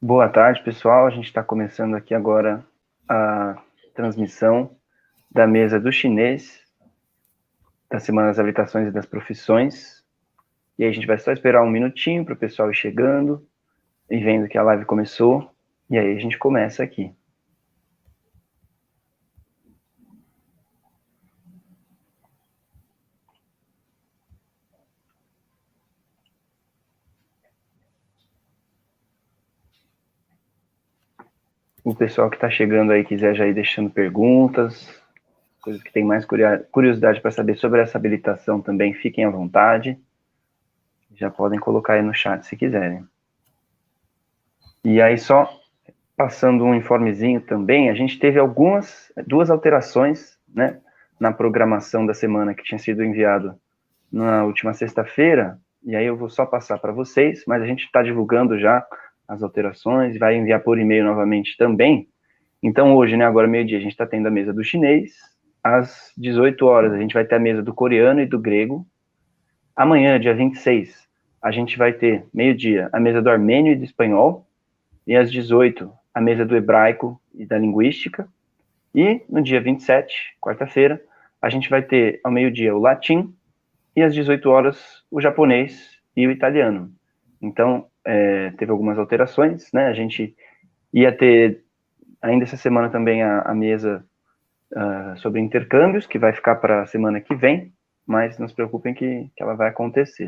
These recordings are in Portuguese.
Boa tarde, pessoal. A gente está começando aqui agora a transmissão da mesa do chinês, da Semana das Habilitações e das Profissões. E aí a gente vai só esperar um minutinho para o pessoal ir chegando e vendo que a live começou. E aí a gente começa aqui. O pessoal que está chegando aí quiser já ir deixando perguntas, coisas que tem mais curiosidade para saber sobre essa habilitação também, fiquem à vontade. Já podem colocar aí no chat se quiserem. E aí só passando um informezinho também, a gente teve duas alterações, né, na programação da semana que tinha sido enviado na última sexta-feira, e aí eu vou só passar para vocês, mas a gente está divulgando já as alterações, vai enviar por e-mail novamente também. Então hoje, né, agora meio-dia, a gente está tendo a mesa do chinês, às 18 horas a gente vai ter a mesa do coreano e do grego. Amanhã, dia 26, a gente vai ter, meio-dia, a mesa do armênio e do espanhol, e às 18, a mesa do hebraico e da linguística. E no dia 27, quarta-feira, a gente vai ter ao meio-dia o latim e às 18 horas o japonês e o italiano. Então, teve algumas alterações, né? A gente ia ter ainda essa semana também a mesa sobre intercâmbios, que vai ficar para a semana que vem, mas não se preocupem que ela vai acontecer.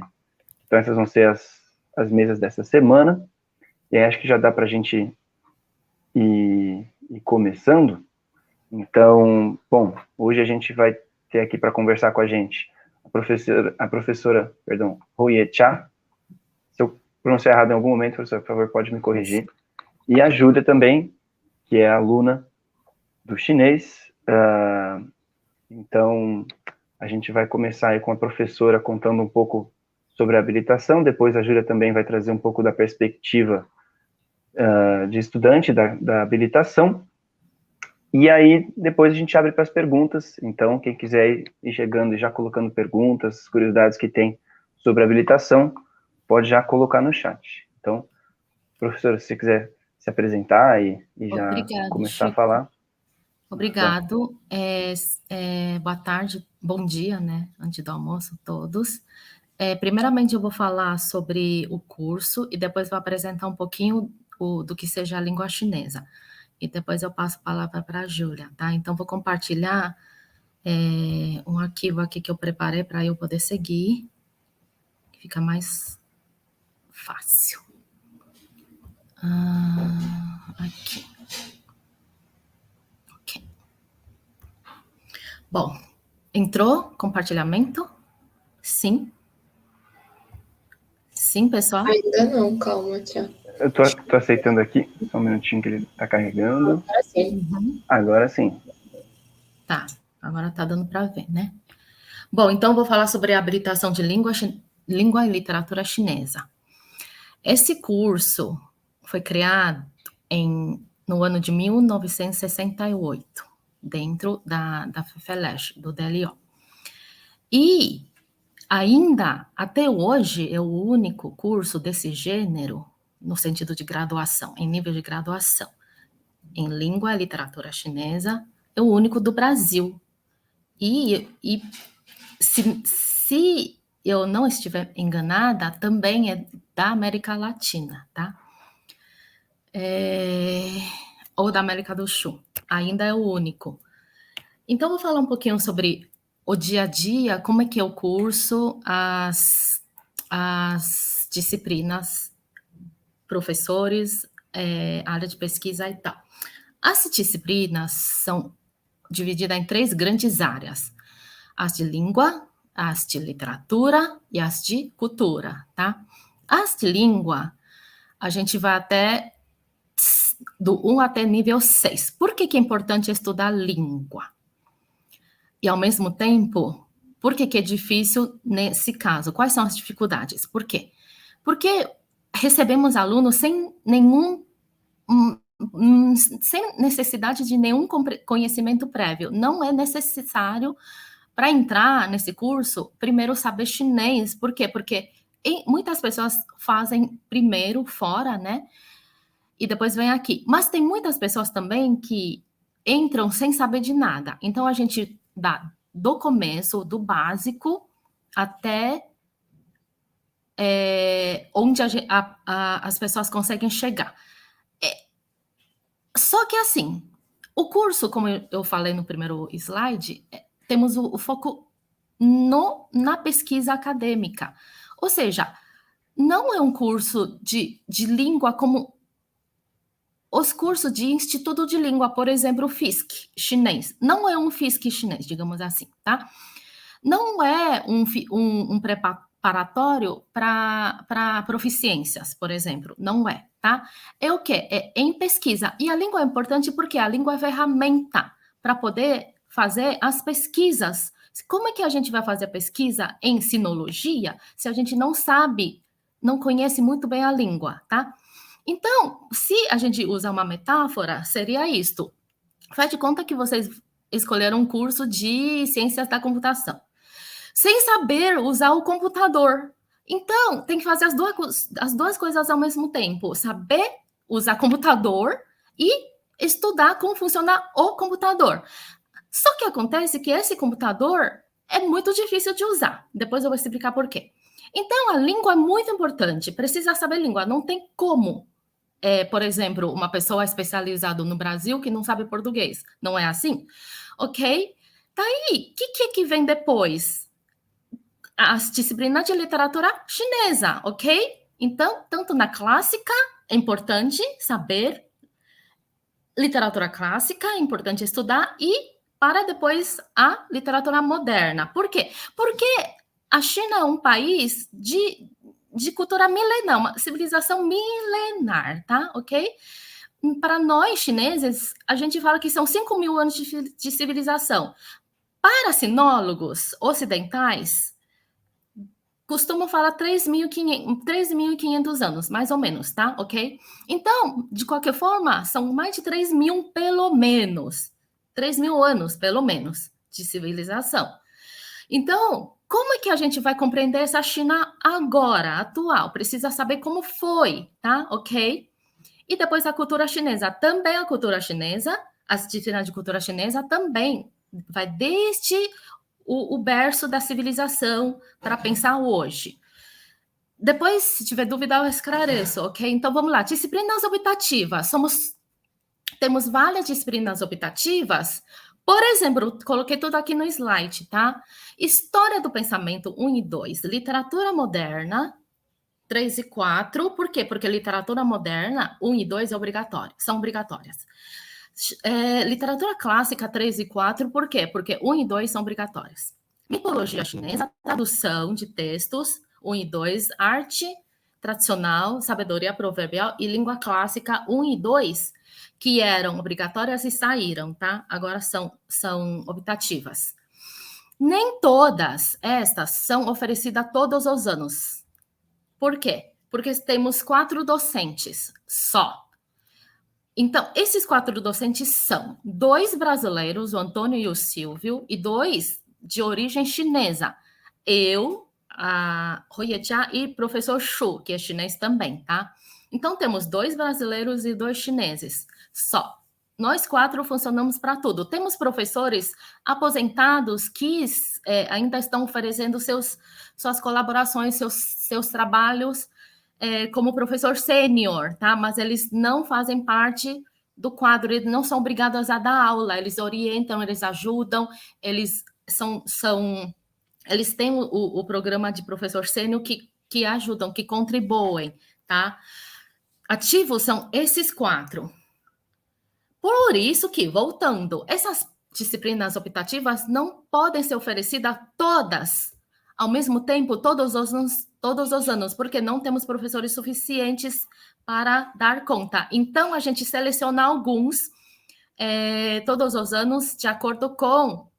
Então, essas vão ser as mesas dessa semana. E aí acho que já dá para a gente ir começando. Então, bom, hoje a gente vai ter aqui para conversar com a gente a professora, Huye Cha. Se eu pronunciar errado em algum momento, professor, por favor, pode me corrigir. E a Júlia também, que é aluna do chinês. Então, a gente vai começar aí com a professora contando um pouco sobre a habilitação, depois a Júlia também vai trazer um pouco da perspectiva de estudante da habilitação. E aí, depois a gente abre para as perguntas. Então, quem quiser ir chegando e já colocando perguntas, curiosidades que tem sobre a habilitação, pode já colocar no chat. Então, professora, se você quiser se apresentar e já Obrigado, começar a Chico. falar. Obrigado. Boa tarde, bom dia, né? Antes do almoço, todos. Primeiramente, eu vou falar sobre o curso e depois vou apresentar um pouquinho do que seja a língua chinesa. E depois eu passo a palavra para a Júlia, tá? Então, vou compartilhar um arquivo aqui que eu preparei para eu poder seguir, que fica mais fácil. Aqui. Ok. Bom, entrou compartilhamento? Sim. Sim, pessoal? Ainda não, calma, tia. Eu tô aceitando aqui, só um minutinho que ele está carregando. Agora sim. Agora sim. Tá, agora tá dando para ver, né? Bom, então vou falar sobre a habilitação de língua e literatura chinesa. Esse curso foi criado no ano de 1968, dentro da FEFELESH, do DLO. E ainda, até hoje, é o único curso desse gênero, no sentido de graduação, em nível de graduação, em língua e literatura chinesa, é o único do Brasil. E se eu não estiver enganada, também é da América Latina, tá? Ou da América do Sul. Ainda é o único. Então, vou falar um pouquinho sobre o dia a dia, como é que é o curso, as disciplinas, professores, área de pesquisa e tal. As disciplinas são divididas em 3 grandes áreas: as de língua, as de literatura e as de cultura, tá? As de língua, a gente vai do 1 até nível 6. Por que é importante estudar língua? E, ao mesmo tempo, por que é difícil nesse caso? Quais são as dificuldades? Por quê? Porque recebemos alunos sem sem necessidade de nenhum conhecimento prévio. Não é necessário, para entrar nesse curso, primeiro saber chinês. Por quê? Porque muitas pessoas fazem primeiro fora, né? e depois vem aqui. Mas tem muitas pessoas também que entram sem saber de nada. Então, a gente dá do começo, do básico, até onde as pessoas conseguem chegar. Só que, assim, o curso, como eu falei no primeiro slide, temos o foco na pesquisa acadêmica. Ou seja, não é um curso de língua como os cursos de Instituto de Língua, por exemplo, o FISC chinês. Não é um FISC chinês, digamos assim, tá? Não é um preparatório para proficiências, por exemplo. Não é, tá? É o quê? É em pesquisa. E a língua é importante porque a língua é ferramenta para poder fazer as pesquisas. Como é que a gente vai fazer a pesquisa em sinologia se a gente não sabe, não conhece muito bem a língua, tá? Então, se a gente usa uma metáfora, seria isto. Faz de conta que vocês escolheram um curso de ciências da computação, sem saber usar o computador. Então, tem que fazer as duas coisas ao mesmo tempo. Saber usar computador e estudar como funciona o computador. Só que acontece que esse computador é muito difícil de usar. Depois eu vou explicar por quê. Então, a língua é muito importante. Precisa saber língua. Não tem como, por exemplo, uma pessoa especializada no Brasil que não sabe português. Não é assim? Ok? Daí, o que vem depois? As disciplinas de literatura chinesa, ok? Então, tanto na clássica, é importante saber literatura clássica, é importante estudar, e para depois a literatura moderna. Por quê? Porque a China é um país de cultura milenar, uma civilização milenar, tá? Ok? Para nós, chineses, a gente fala que são 5.000 anos de civilização. Para sinólogos ocidentais, costumam falar 3.500 anos, mais ou menos, tá? Ok? Então, de qualquer forma, são mais de 3.000, pelo menos. 3.000 anos, pelo menos, de civilização. Então, como é que a gente vai compreender essa China agora, atual? Precisa saber como foi, tá? Ok? E depois a cultura chinesa. Também a cultura chinesa, as disciplinas de cultura chinesa também vai desde o berço da civilização para pensar hoje. Depois, se tiver dúvida, eu esclareço, ok? Então, vamos lá. Disciplinas optativas. Temos várias disciplinas optativas. Por exemplo, coloquei tudo aqui no slide, tá? História do pensamento, 1 e 2. Literatura moderna, 3 e 4. Por quê? Porque literatura moderna, 1 e 2 são obrigatórias. Literatura clássica, 3 e 4. Por quê? Porque 1 e 2 são obrigatórias. Mitologia chinesa, tradução de textos, 1 e 2. Arte tradicional, sabedoria proverbial e língua clássica, 1 e 2, que eram obrigatórias e saíram, tá? Agora são optativas. Nem todas estas são oferecidas todos os anos. Por quê? Porque temos 4 docentes só. Então, esses 4 docentes são 2 brasileiros, o Antônio e o Silvio, e 2 de origem chinesa. Eu, a Huijia e professor Shu, que é chinês também, tá? Então, temos 2 brasileiros e 2 chineses só. Nós 4 funcionamos para tudo. Temos professores aposentados que ainda estão oferecendo suas colaborações, seus trabalhos como professor sênior, tá? Mas eles não fazem parte do quadro, eles não são obrigados a dar aula, eles orientam, eles ajudam, eles eles têm o programa de professor sênior que ajudam, que contribuem, tá? Ativos são esses 4. Por isso que, voltando, essas disciplinas optativas não podem ser oferecidas todas ao mesmo tempo, todos os anos, porque não temos professores suficientes para dar conta. Então, a gente seleciona alguns todos os anos de acordo com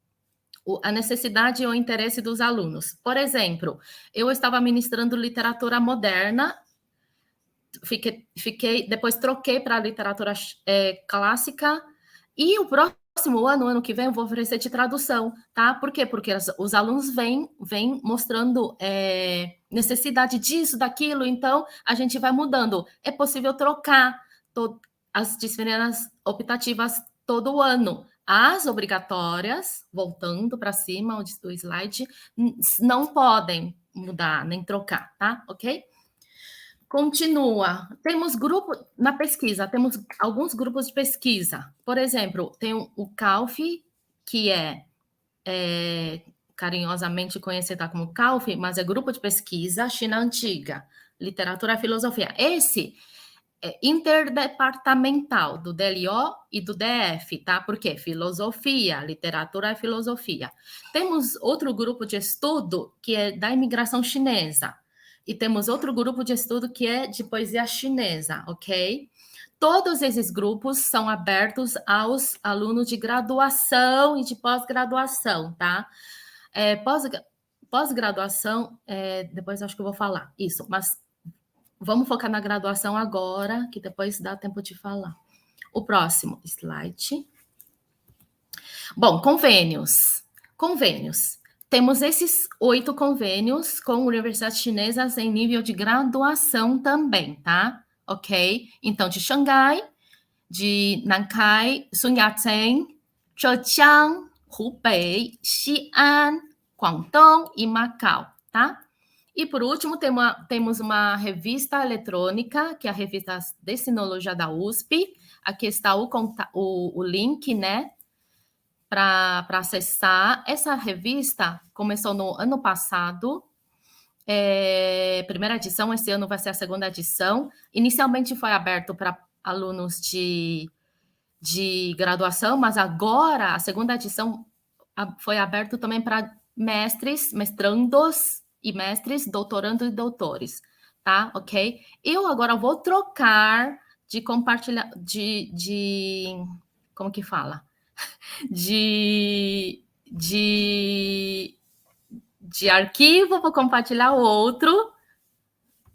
a necessidade ou interesse dos alunos. Por exemplo, eu estava ministrando literatura moderna, depois troquei para literatura clássica, e o próximo ano que vem, eu vou oferecer de tradução, tá? Por quê? Porque os alunos vêm mostrando necessidade disso, daquilo, então a gente vai mudando. É possível trocar as disciplinas optativas todo ano. As obrigatórias, voltando para cima do slide, não podem mudar nem trocar, tá? Ok? Continua. Temos grupo na pesquisa, temos alguns grupos de pesquisa. Por exemplo, tem o CALF, que é carinhosamente conhecida como CALF, mas é Grupo de Pesquisa China Antiga, Literatura e Filosofia. Esse é interdepartamental do DLO e do DF, tá? Por quê? Filosofia, literatura e filosofia. Temos outro grupo de estudo que é da imigração chinesa. E temos outro grupo de estudo que é de poesia chinesa, ok? Todos esses grupos são abertos aos alunos de graduação e de pós-graduação, tá? Pós-graduação, depois acho que eu vou falar isso, mas vamos focar na graduação agora, que depois dá tempo de falar. O próximo slide. Bom, convênios. Convênios. Temos esses 8 convênios com universidades chinesas em nível de graduação também, tá? Ok? Então, de Xangai, de Nankai, Sun Yat-sen, Zhejiang, Hubei, Xi'an, Guangdong e Macau, tá? E, por último, temos uma revista eletrônica, que é a revista de Sinologia da USP. Aqui está o link, né, para acessar. Essa revista começou no ano passado, primeira edição, esse ano vai ser a segunda edição. Inicialmente foi aberto para alunos de graduação, mas agora a segunda edição foi aberto também para mestres, mestrandos, e mestres, doutorando e doutores, tá? Ok? Eu agora vou trocar de compartilhar, como que fala? De arquivo, vou compartilhar outro,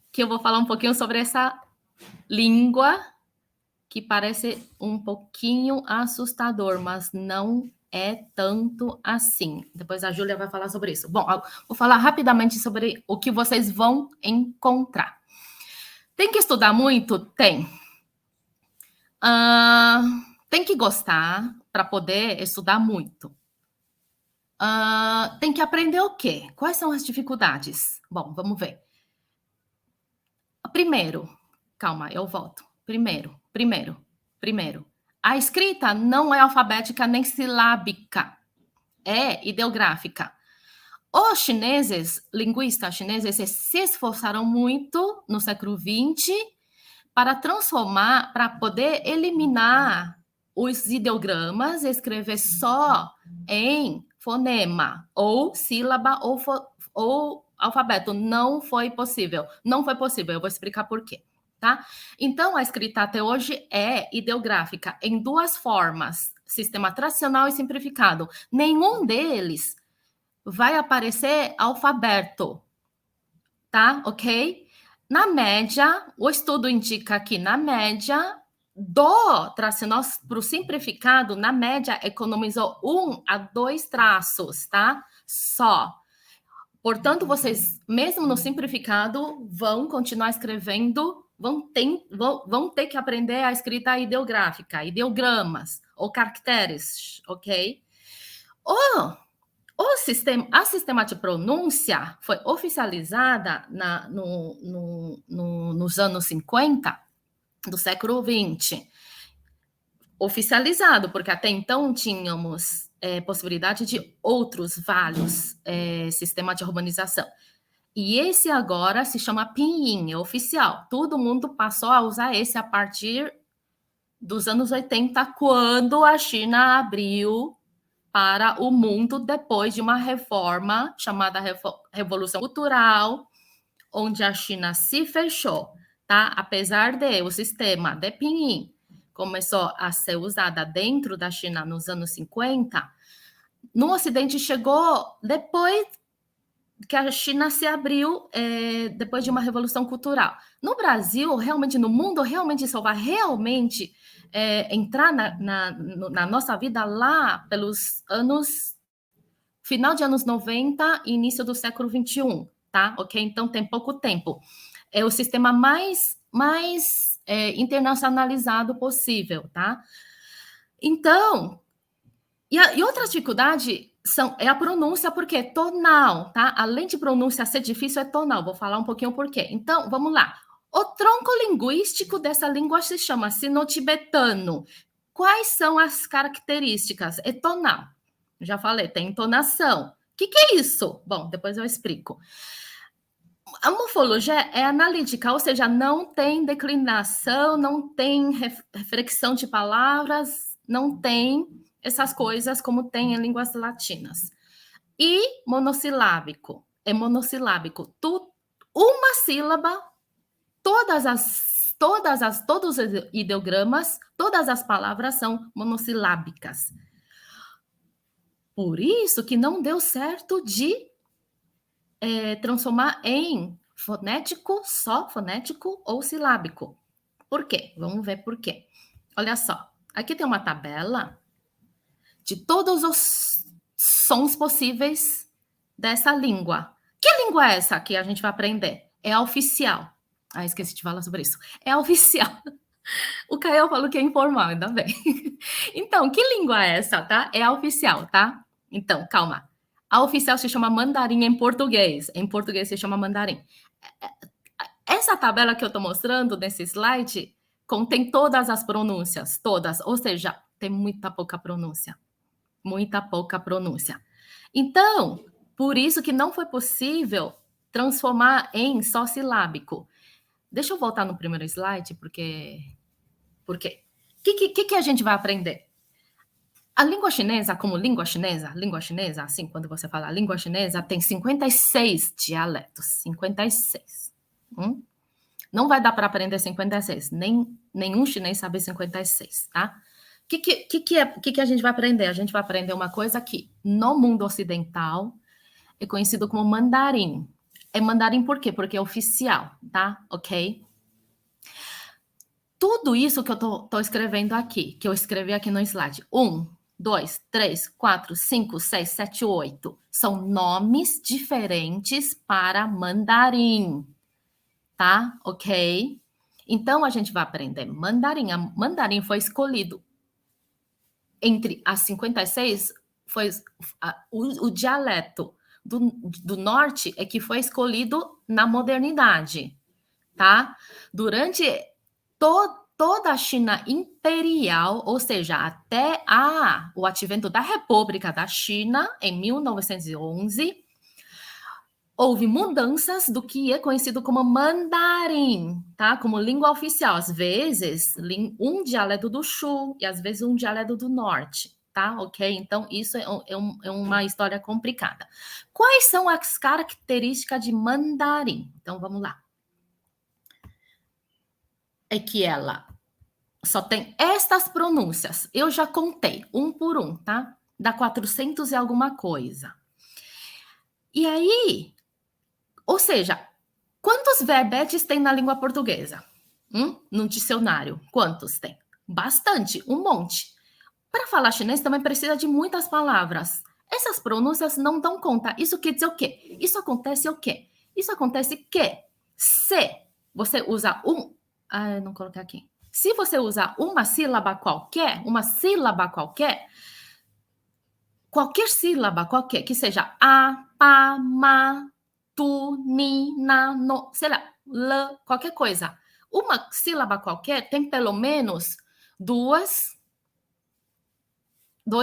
que eu vou falar um pouquinho sobre essa língua, que parece um pouquinho assustador, mas não é tanto assim. Depois a Júlia vai falar sobre isso. Bom, vou falar rapidamente sobre o que vocês vão encontrar. Tem que estudar muito? Tem. Tem que gostar para poder estudar muito. Tem que aprender o quê? Quais são as dificuldades? Bom, vamos ver. Primeiro, calma, eu volto. Primeiro. A escrita não é alfabética nem silábica, é ideográfica. Os chineses, linguistas chineses, se esforçaram muito no século XX para transformar, para poder eliminar os ideogramas e escrever só em fonema, ou sílaba, ou alfabeto. Não foi possível, eu vou explicar por quê. Tá? Então, a escrita até hoje é ideográfica em 2 formas, sistema tradicional e simplificado. Nenhum deles vai aparecer alfabeto, tá? Ok? Na média, o estudo indica que na média, do tradicional para o simplificado, na média, economizou 1 a 2 traços, tá? Só. Portanto, vocês, mesmo no simplificado, vão continuar escrevendo, vão ter que aprender a escrita ideográfica, ideogramas ou caracteres, ok? A sistema de pronúncia foi oficializada nos anos 50 do século 20. Oficializado, porque até então tínhamos possibilidade de outros vários sistemas de urbanização. E esse agora se chama Pinyin, é oficial. Todo mundo passou a usar esse a partir dos anos 80, quando a China abriu para o mundo depois de uma reforma chamada Revolução Cultural, onde a China se fechou, tá? Apesar de o sistema de Pinyin começou a ser usada dentro da China nos anos 50, no Ocidente chegou depois que a China se abriu, depois de uma revolução cultural. No Brasil, realmente, no mundo, realmente isso vai realmente entrar na nossa vida lá pelos anos, final de anos 90 e início do século 21, tá? Ok? Então, tem pouco tempo. É o sistema mais internacionalizado possível, tá? Então, e outra dificuldade é a pronúncia, porque é tonal, tá? Além de pronúncia ser difícil, é tonal. Vou falar um pouquinho por quê. Então, vamos lá. O tronco linguístico dessa língua se chama sino-tibetano. Quais são as características? É tonal. Já falei, tem entonação. O que é isso? Bom, depois eu explico. A morfologia é analítica, ou seja, não tem declinação, não tem reflexão de palavras, não tem essas coisas como tem em línguas latinas. E monossilábico, é monossilábico. Uma sílaba, todos os ideogramas, todas as palavras são monossilábicas. Por isso que não deu certo de transformar em fonético, só fonético ou silábico. Por quê? Vamos ver por quê. Olha só, aqui tem uma tabela de todos os sons possíveis dessa língua. Que língua é essa que a gente vai aprender? É a oficial. Ah, esqueci de falar sobre isso. É a oficial. O Caio falou que é informal, ainda bem. Então, que língua é essa, tá? É a oficial, tá? Então, calma. A oficial se chama mandarim em português. Em português se chama mandarim. Essa tabela que eu estou mostrando nesse slide contém todas as pronúncias, todas. Ou seja, tem muita pouca pronúncia. Muita pouca pronúncia. Então, por isso que não foi possível transformar em só silábico. Deixa eu voltar no primeiro slide, porque... Por quê? O que a gente vai aprender? A língua chinesa, como língua chinesa, assim, quando você fala língua chinesa, tem 56 dialetos. 56. Não vai dar para aprender 56. Nenhum chinês sabe 56, tá? O que a gente vai aprender? A gente vai aprender uma coisa que, no mundo ocidental, é conhecido como mandarim. É mandarim por quê? Porque é oficial, tá? Ok? Tudo isso que eu tô escrevendo aqui, que eu escrevi aqui no slide, 1, 2, 3, 4, 5, 6, 7, 8, são nomes diferentes para mandarim, tá? Ok? Então, a gente vai aprender mandarim. A mandarim foi escolhido entre as 56, foi o dialeto do norte é que foi escolhido na modernidade, tá? Durante toda a China imperial, ou seja, até o advento da República da China, em 1911, houve mudanças do que é conhecido como mandarim, tá? Como língua oficial. Às vezes, um dialeto do Shu e às vezes um dialeto do norte, tá? Ok? Então, isso é uma história complicada. Quais são as características de mandarim? Então, vamos lá. É que ela só tem estas pronúncias. Eu já contei, um por um, tá? Dá 400 e alguma coisa. E aí, ou seja, quantos verbetes tem na língua portuguesa? No dicionário, quantos tem? Bastante, um monte. Para falar chinês também precisa de muitas palavras. Essas pronúncias não dão conta. Isso quer dizer o quê? Isso acontece o quê? Isso acontece que se você usa eu não coloquei aqui. Se você usar uma sílaba qualquer, qualquer sílaba qualquer, que seja a, pa, ma, tu, ni, na, no, sei lá, l, qualquer coisa. Uma sílaba qualquer tem pelo menos dois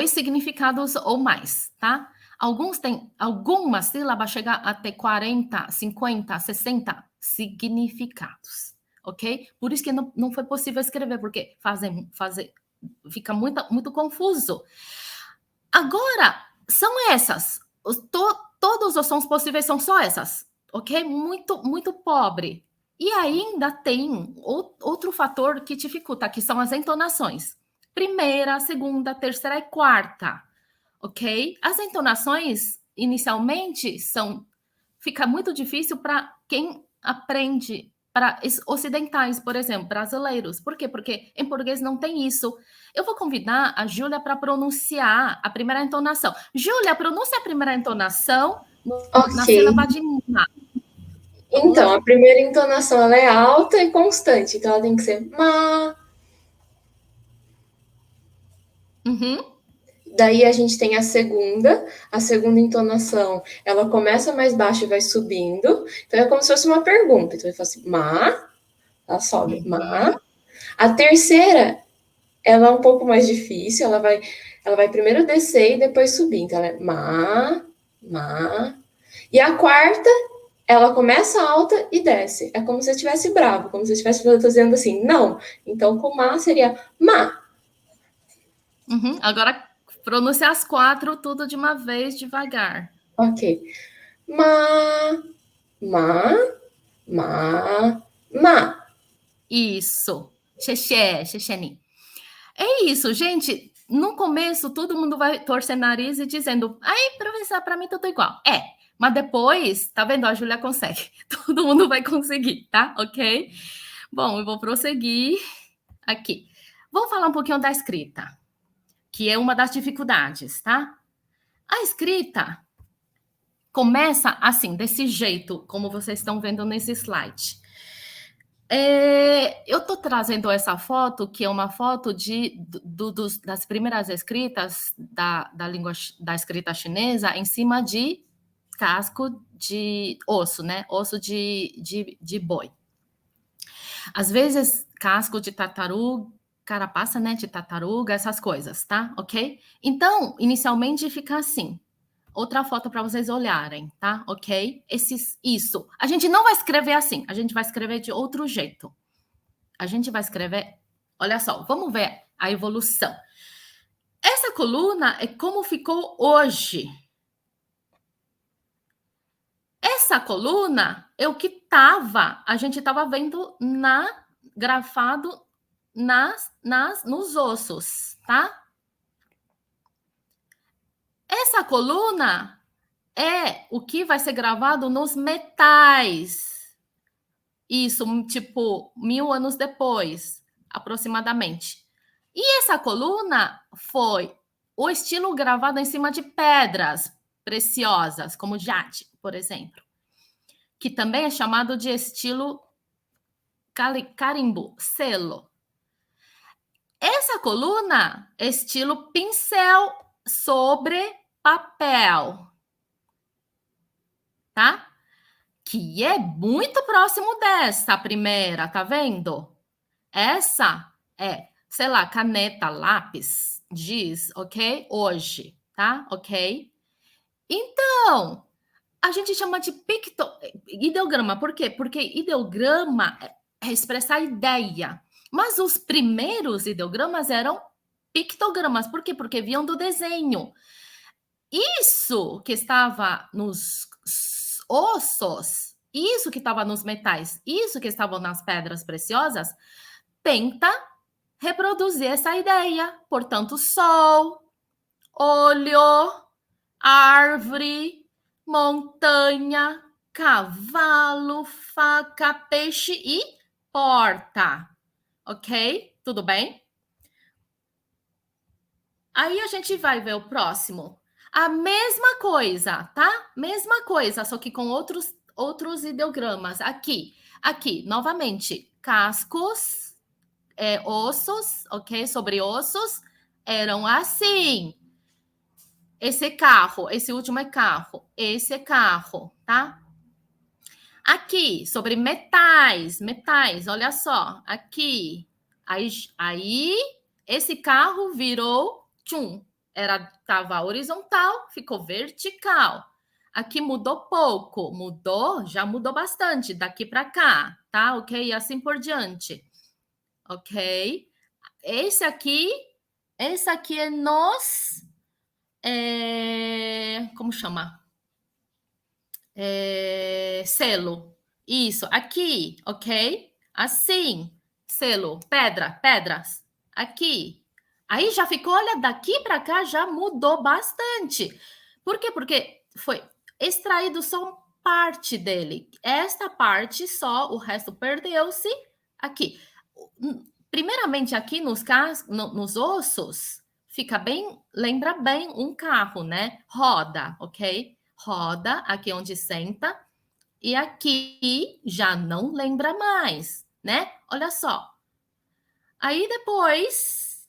significados ou mais, tá? Algumas sílabas chegam a ter 40, 50, 60 significados, ok? Por isso que não foi possível escrever, porque fica muito confuso. Agora, são essas. Todos os sons possíveis são só essas, ok? Muito pobre. E ainda tem outro fator que dificulta, que são as entonações. Primeira, segunda, terceira e quarta, ok? As entonações, inicialmente, fica muito difícil para quem aprende, para ocidentais, por exemplo, brasileiros. Por quê? Porque em português não tem isso. Eu vou convidar a Júlia para pronunciar a primeira entonação. Júlia, pronuncia a primeira entonação na sílaba de ma. Então, a primeira entonação ela é alta e constante, então ela tem que ser ma. Uhum. Daí a gente tem a segunda entonação, ela começa mais baixa e vai subindo, então é como se fosse uma pergunta. Então ele fala assim, ma, ela sobe, ma. A terceira, ela é um pouco mais difícil, ela vai primeiro descer e depois subir, então ela é ma, ma. E a quarta, ela começa alta e desce. É como se eu estivesse bravo, como se eu estivesse fazendo assim, não. Então, com ma seria ma. Uhum. Agora, pronuncia as 4 tudo de uma vez, devagar. Ok. Ma, ma, ma, ma. Isso. Xexé, xexeni. É isso, gente. No começo, todo mundo vai torcer nariz e dizendo, aí, professor, para mim tudo igual. É, mas depois, tá vendo? A Júlia consegue. Todo mundo vai conseguir, tá? Ok? Bom, eu vou prosseguir aqui. Vamos falar um pouquinho da escrita, que é uma das dificuldades, tá? A escrita começa assim, desse jeito, como vocês estão vendo nesse slide. Eu estou trazendo essa foto, que é uma foto das primeiras escritas da língua da escrita chinesa em cima de casco de osso, né? Osso de boi. Às vezes, casco de tartaruga, carapaça, né? De tartaruga, essas coisas, tá? Ok? Então, inicialmente fica assim. Outra foto para vocês olharem, tá? Ok? Isso. A gente não vai escrever assim, a gente vai escrever de outro jeito. A gente vai escrever. Olha só, vamos ver a evolução. Essa coluna é como ficou hoje. Essa coluna é o que estava, a gente estava vendo grafado nos ossos, tá? Essa coluna é o que vai ser gravado nos metais. Isso, tipo, 1000 anos depois, aproximadamente. E essa coluna foi o estilo gravado em cima de pedras preciosas, como jade, por exemplo, que também é chamado de estilo carimbo, selo. Essa coluna é estilo pincel sobre papel, tá? Que é muito próximo dessa primeira, tá vendo? Essa é, sei lá, caneta, lápis, giz, ok? Hoje, tá? Ok? Então, a gente chama de ideograma. Por quê? Porque ideograma é expressar ideia. Mas os primeiros ideogramas eram pictogramas. Por quê? Porque vinham do desenho. Isso que estava nos ossos, isso que estava nos metais, isso que estava nas pedras preciosas, tenta reproduzir essa ideia. Portanto, sol, olho, árvore, montanha, cavalo, faca, peixe e porta. Ok? Tudo bem? Aí a gente vai ver o próximo. A mesma coisa, tá? Mesma coisa, só que com outros ideogramas. Aqui, novamente, cascos, ossos, ok? Sobre ossos, eram assim. Esse último é carro, esse é carro, tá? Aqui, sobre metais, olha só, aqui. Aí esse carro virou tchum, estava horizontal, ficou vertical. Aqui mudou pouco, já mudou bastante daqui para cá, tá? Ok? E assim por diante. Ok? Esse aqui é como chama? Selo. Isso, aqui, ok? Assim, selo, pedras. Aqui. Aí já ficou, olha, daqui para cá já mudou bastante. Por quê? Porque foi extraído só parte dele. Esta parte só, o resto perdeu-se aqui. Primeiramente, aqui nos ossos, lembra bem um carro, né? Roda, ok? Roda, aqui onde senta, e aqui já não lembra mais, né? Olha só. Aí depois,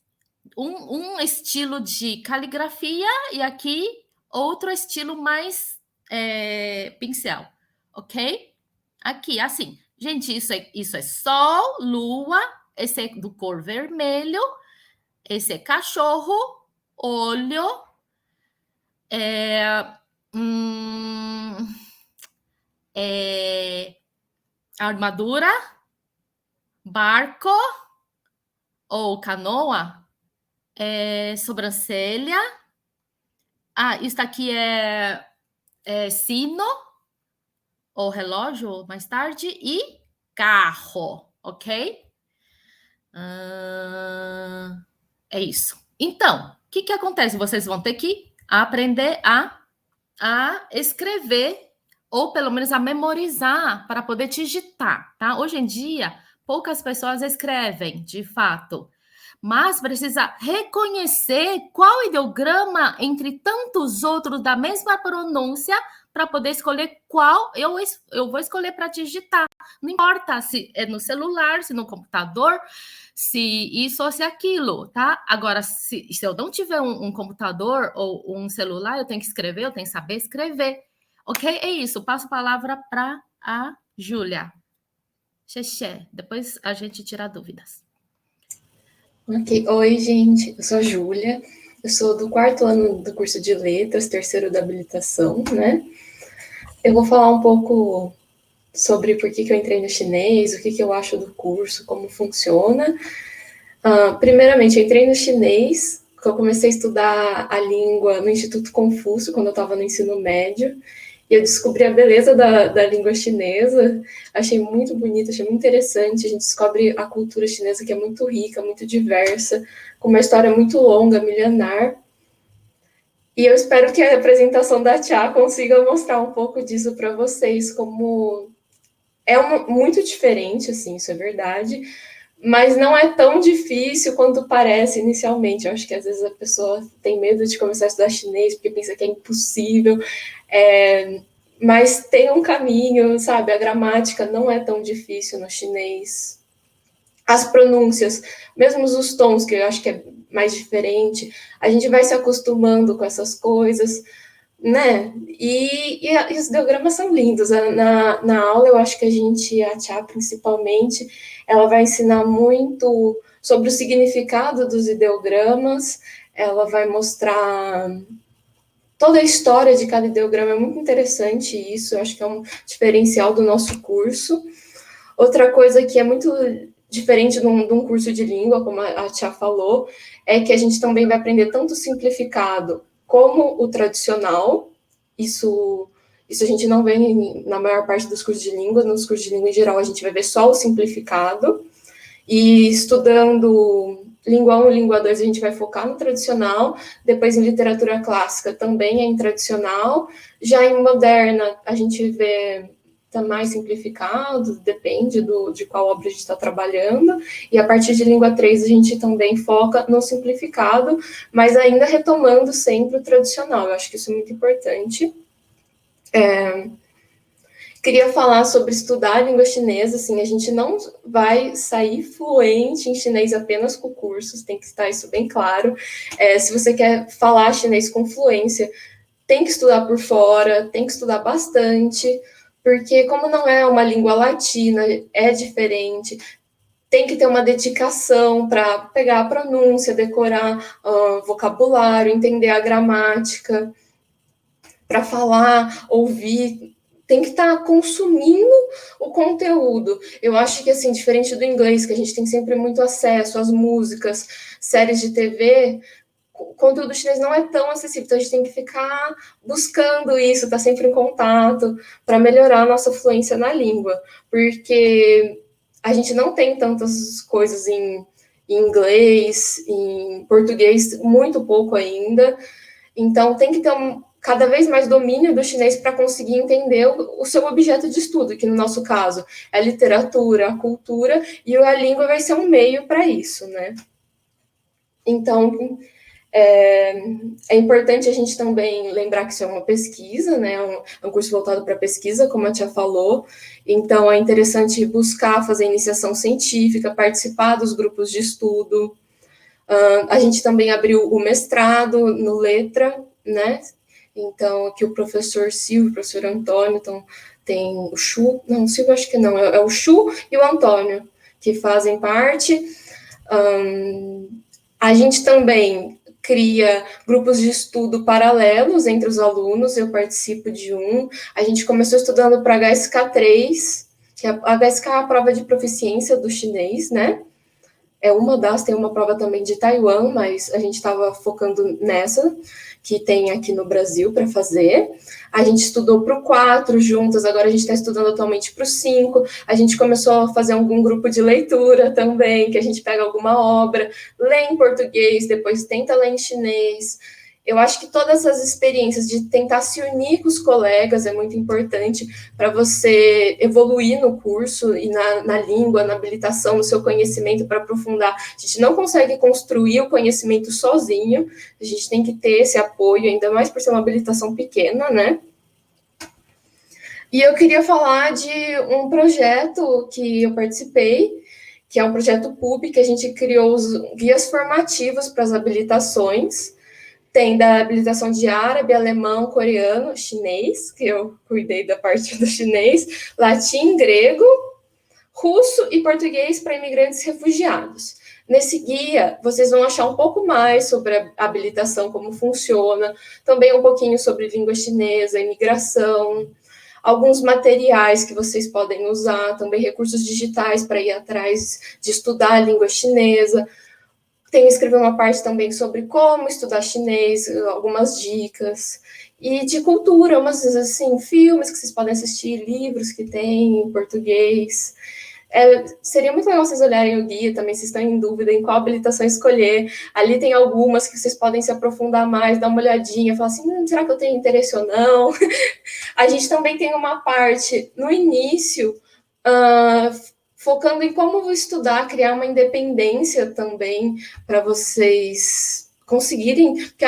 um estilo de caligrafia e aqui outro estilo mais pincel, ok? Aqui, assim. Gente, isso é sol, lua, esse é do cor vermelho, esse é cachorro, olho, hum, armadura, barco ou canoa, sobrancelha. Isso aqui é sino ou relógio mais tarde e carro, ok? É isso. Então, o que acontece? Vocês vão ter que aprender a escrever ou pelo menos a memorizar para poder digitar, tá? Hoje em dia, poucas pessoas escrevem, de fato, mas precisa reconhecer qual ideograma entre tantos outros da mesma pronúncia para poder escolher qual eu vou escolher para digitar. Não importa se é no celular, se no computador, se isso ou se aquilo, tá? Agora, se eu não tiver um computador ou um celular, eu tenho que escrever, eu tenho que saber escrever. Ok? É isso. Passo a palavra para a Júlia. Xexé. Depois a gente tira dúvidas. Ok. Oi, gente. Eu sou a Júlia. Eu sou do 4º ano do curso de Letras, 3º da habilitação, né? Eu vou falar um pouco sobre por que eu entrei no chinês, o que eu acho do curso, como funciona. Primeiramente, eu entrei no chinês, porque eu comecei a estudar a língua no Instituto Confúcio, quando eu estava no ensino médio, e eu descobri a beleza da língua chinesa, achei muito bonito, achei muito interessante, a gente descobre a cultura chinesa, que é muito rica, muito diversa, com uma história muito longa, milenar, e eu espero que a apresentação da Tia consiga mostrar um pouco disso para vocês, como muito diferente, assim, isso é verdade, mas não é tão difícil quanto parece inicialmente. Eu acho que às vezes a pessoa tem medo de começar a estudar chinês porque pensa que é impossível, mas tem um caminho, sabe? A gramática não é tão difícil no chinês. As pronúncias, mesmo os tons, que eu acho que é mais diferente, a gente vai se acostumando com essas coisas, né? E os ideogramas são lindos. Na aula, eu acho que a Tia principalmente, ela vai ensinar muito sobre o significado dos ideogramas, ela vai mostrar toda a história de cada ideograma, é muito interessante isso, eu acho que é um diferencial do nosso curso. Outra coisa que é muito diferente de um curso de língua, como a Tia falou, é que a gente também vai aprender tanto o simplificado como o tradicional. Isso a gente não vê na maior parte dos cursos de língua. Nos cursos de língua, em geral, a gente vai ver só o simplificado. E estudando língua 1 e língua 2, a gente vai focar no tradicional. Depois, em literatura clássica, também é em tradicional. Já em moderna, a gente vê tá mais simplificado, depende de qual obra a gente está trabalhando, e a partir de língua 3 a gente também foca no simplificado, mas ainda retomando sempre o tradicional, eu acho que isso é muito importante. Queria falar sobre estudar a língua chinesa, assim, a gente não vai sair fluente em chinês apenas com cursos, tem que estar isso bem claro. Se você quer falar chinês com fluência, tem que estudar por fora, tem que estudar bastante, porque como não é uma língua latina, é diferente, tem que ter uma dedicação para pegar a pronúncia, decorar vocabulário, entender a gramática, para falar, ouvir, tem que estar consumindo o conteúdo. Eu acho que, assim, diferente do inglês, que a gente tem sempre muito acesso às músicas, séries de TV, o conteúdo chinês não é tão acessível, então a gente tem que ficar buscando isso, estar sempre em contato, para melhorar a nossa fluência na língua, porque a gente não tem tantas coisas em inglês, em português, muito pouco ainda, então tem que ter cada vez mais domínio do chinês para conseguir entender o seu objeto de estudo, que no nosso caso é a literatura, a cultura, e a língua vai ser um meio para isso, né? Então, É importante a gente também lembrar que isso é uma pesquisa, né? É um curso voltado para pesquisa, como a tia falou. Então, é interessante buscar fazer iniciação científica, participar dos grupos de estudo. A gente também abriu o mestrado no Letra, né? Então, aqui o professor Silvio, o professor Antônio, então tem o Chu, não, o Silvio acho que não, é o Chu e o Antônio, que fazem parte. A gente também cria grupos de estudo paralelos entre os alunos, eu participo de um. A gente começou estudando para HSK3, que a HSK é a prova de proficiência do chinês, né? É uma das, tem uma prova também de Taiwan, mas a gente estava focando nessa, que tem aqui no Brasil para fazer. A gente estudou para o 4 juntas, agora a gente está estudando atualmente para o 5. A gente começou a fazer algum grupo de leitura também, que a gente pega alguma obra, lê em português, depois tenta ler em chinês. Eu acho que todas essas experiências de tentar se unir com os colegas é muito importante para você evoluir no curso e na língua, na habilitação, no seu conhecimento para aprofundar. A gente não consegue construir o conhecimento sozinho, a gente tem que ter esse apoio, ainda mais por ser uma habilitação pequena, né? E eu queria falar de um projeto que eu participei, que é um projeto PUB, que a gente criou os guias formativos para as habilitações. Tem da habilitação de árabe, alemão, coreano, chinês, que eu cuidei da parte do chinês, latim, grego, russo e português para imigrantes refugiados. Nesse guia, vocês vão achar um pouco mais sobre a habilitação, como funciona, também um pouquinho sobre língua chinesa, imigração, alguns materiais que vocês podem usar, também recursos digitais para ir atrás de estudar a língua chinesa. Tenho escrever uma parte também sobre como estudar chinês, algumas dicas. E de cultura, umas, assim, filmes que vocês podem assistir, livros que tem em português. Seria muito legal vocês olharem o guia também, se estão em dúvida em qual habilitação escolher. Ali tem algumas que vocês podem se aprofundar mais, dar uma olhadinha, falar assim, será que eu tenho interesse ou não? A gente também tem uma parte no início, focando em como vou estudar, criar uma independência também para vocês conseguirem, porque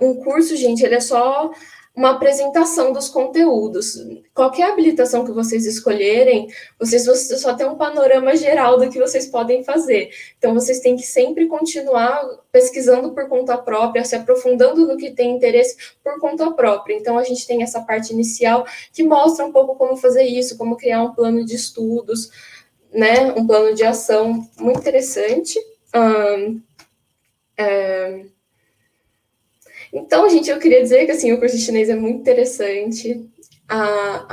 um curso, gente, ele é só uma apresentação dos conteúdos. Qualquer habilitação que vocês escolherem, vocês só tem um panorama geral do que vocês podem fazer. Então, vocês têm que sempre continuar pesquisando por conta própria, se aprofundando no que tem interesse por conta própria. Então, a gente tem essa parte inicial que mostra um pouco como fazer isso, como criar um plano de estudos, né, um plano de ação muito interessante. Então, gente, eu queria dizer que assim, o curso de chinês é muito interessante.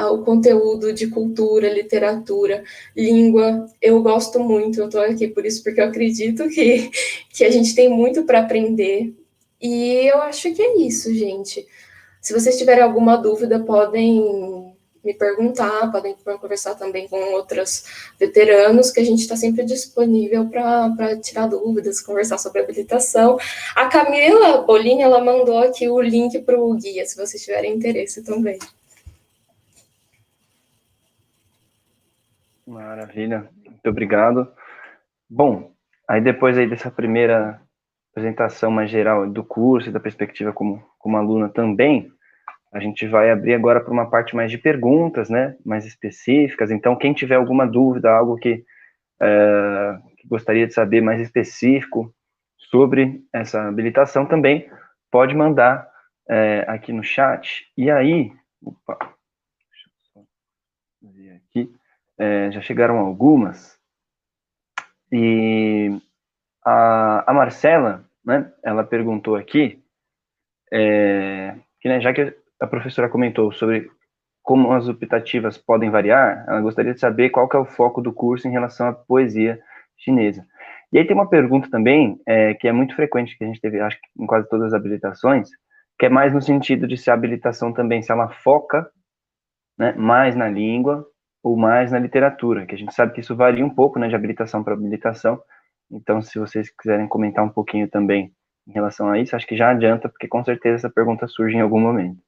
O conteúdo de cultura, literatura, língua, eu gosto muito. Eu estou aqui por isso, porque eu acredito que a gente tem muito para aprender. E eu acho que é isso, gente. Se vocês tiverem alguma dúvida, podem me perguntar, podem conversar também com outros veteranos, que a gente está sempre disponível para tirar dúvidas, conversar sobre habilitação. A Camila Bolini, ela mandou aqui o link para o guia, se vocês tiverem interesse também. Maravilha, muito obrigado. Bom, aí depois aí dessa primeira apresentação mais geral do curso e da perspectiva como aluna também, a gente vai abrir agora para uma parte mais de perguntas, né, mais específicas. Então, quem tiver alguma dúvida, algo que gostaria de saber mais específico sobre essa habilitação, também pode mandar aqui no chat. E aí, deixa eu só ver aqui, já chegaram algumas. E a Marcela, né, ela perguntou aqui, que, né, já que a professora comentou sobre como as optativas podem variar, ela gostaria de saber qual que é o foco do curso em relação à poesia chinesa. E aí tem uma pergunta também, que é muito frequente, que a gente teve, acho que em quase todas as habilitações, que é mais no sentido de se a habilitação também, se ela foca, né, mais na língua ou mais na literatura, que a gente sabe que isso varia um pouco, né, de habilitação para habilitação. Então, se vocês quiserem comentar um pouquinho também em relação a isso, acho que já adianta, porque com certeza essa pergunta surge em algum momento.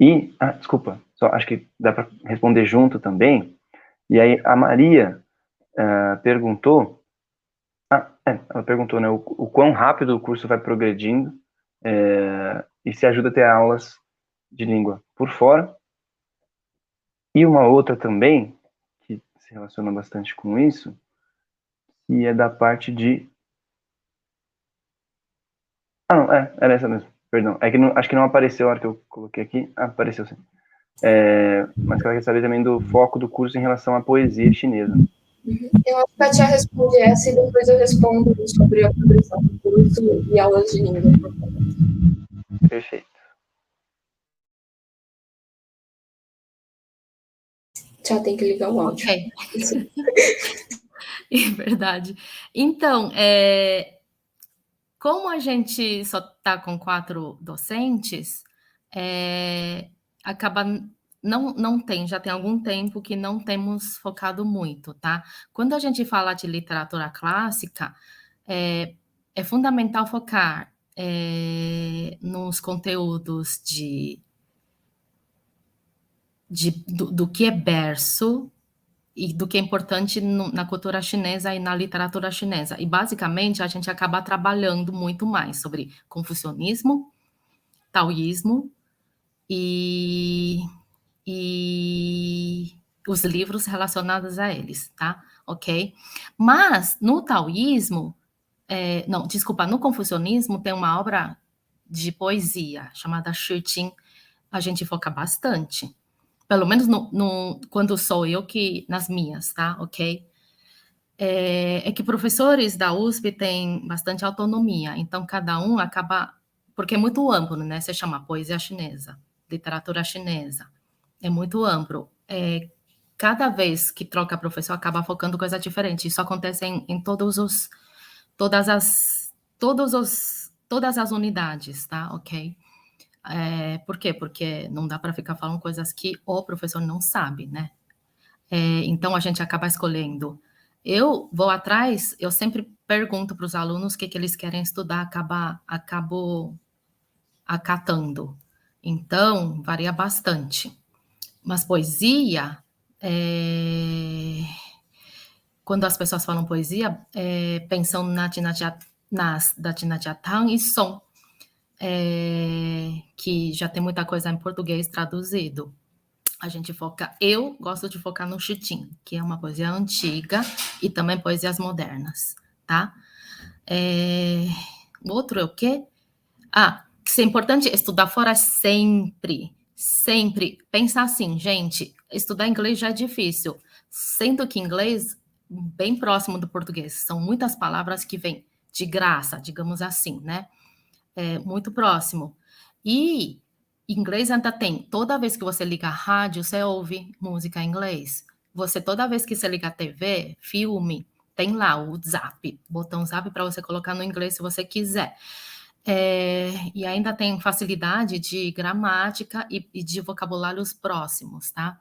E, desculpa, só acho que dá para responder junto também. E aí a Maria perguntou, Ela perguntou, né, o quão rápido o curso vai progredindo e se ajuda a ter aulas de língua por fora. E uma outra também, que se relaciona bastante com isso, que é da parte de... Ah, não, era essa mesmo, perdão. É que acho que não apareceu a hora que eu coloquei aqui. Ah, apareceu sim. Mas que ela quer saber também do foco do curso em relação à poesia chinesa. Eu acho que a Tia responde essa e depois eu respondo sobre a progressão do curso e aulas de língua. Perfeito. Já tem que ligar o áudio. Ok. É verdade. Então, como a gente só está com 4 docentes, acaba não tem, já tem algum tempo que não temos focado muito, tá? Quando a gente fala de literatura clássica, é fundamental focar nos conteúdos do que é berço e do que é importante na cultura chinesa e na literatura chinesa. E, basicamente, a gente acaba trabalhando muito mais sobre confucionismo, taoísmo e os livros relacionados a eles, tá? Ok? Mas, no taoísmo, não, desculpa, no confucionismo tem uma obra de poesia chamada Shi Jing. A gente foca bastante. Pelo menos quando sou eu que nas minhas, tá? Ok? É que professores da USP têm bastante autonomia, então cada um acaba, porque é muito amplo, né? Você chama poesia chinesa, literatura chinesa, é muito amplo. Cada vez que troca professor, acaba focando coisa diferente. Isso acontece em todas as unidades, tá? Ok? Por quê? Porque não dá para ficar falando coisas que o professor não sabe, né? Então, a gente acaba escolhendo. Eu vou atrás, eu sempre pergunto para os alunos o que eles querem estudar, acabo acatando. Então, varia bastante. Mas poesia, quando as pessoas falam poesia, pensam da Tina Jiatang e Song, que já tem muita coisa em português traduzido. A gente eu gosto de focar no Xutin, que é uma poesia antiga e também poesias modernas, tá? O outro é o quê? Que é importante estudar fora sempre, sempre. Pensar assim, gente, estudar inglês já é difícil, sendo que inglês bem próximo do português, são muitas palavras que vêm de graça, digamos assim, né? Muito próximo. E inglês ainda tem, toda vez que você liga a rádio, você ouve música em inglês. Toda vez que você liga a TV, filme, tem lá o Zap, botão Zap para você colocar no inglês se você quiser. E ainda tem facilidade de gramática e de vocabulários próximos, tá?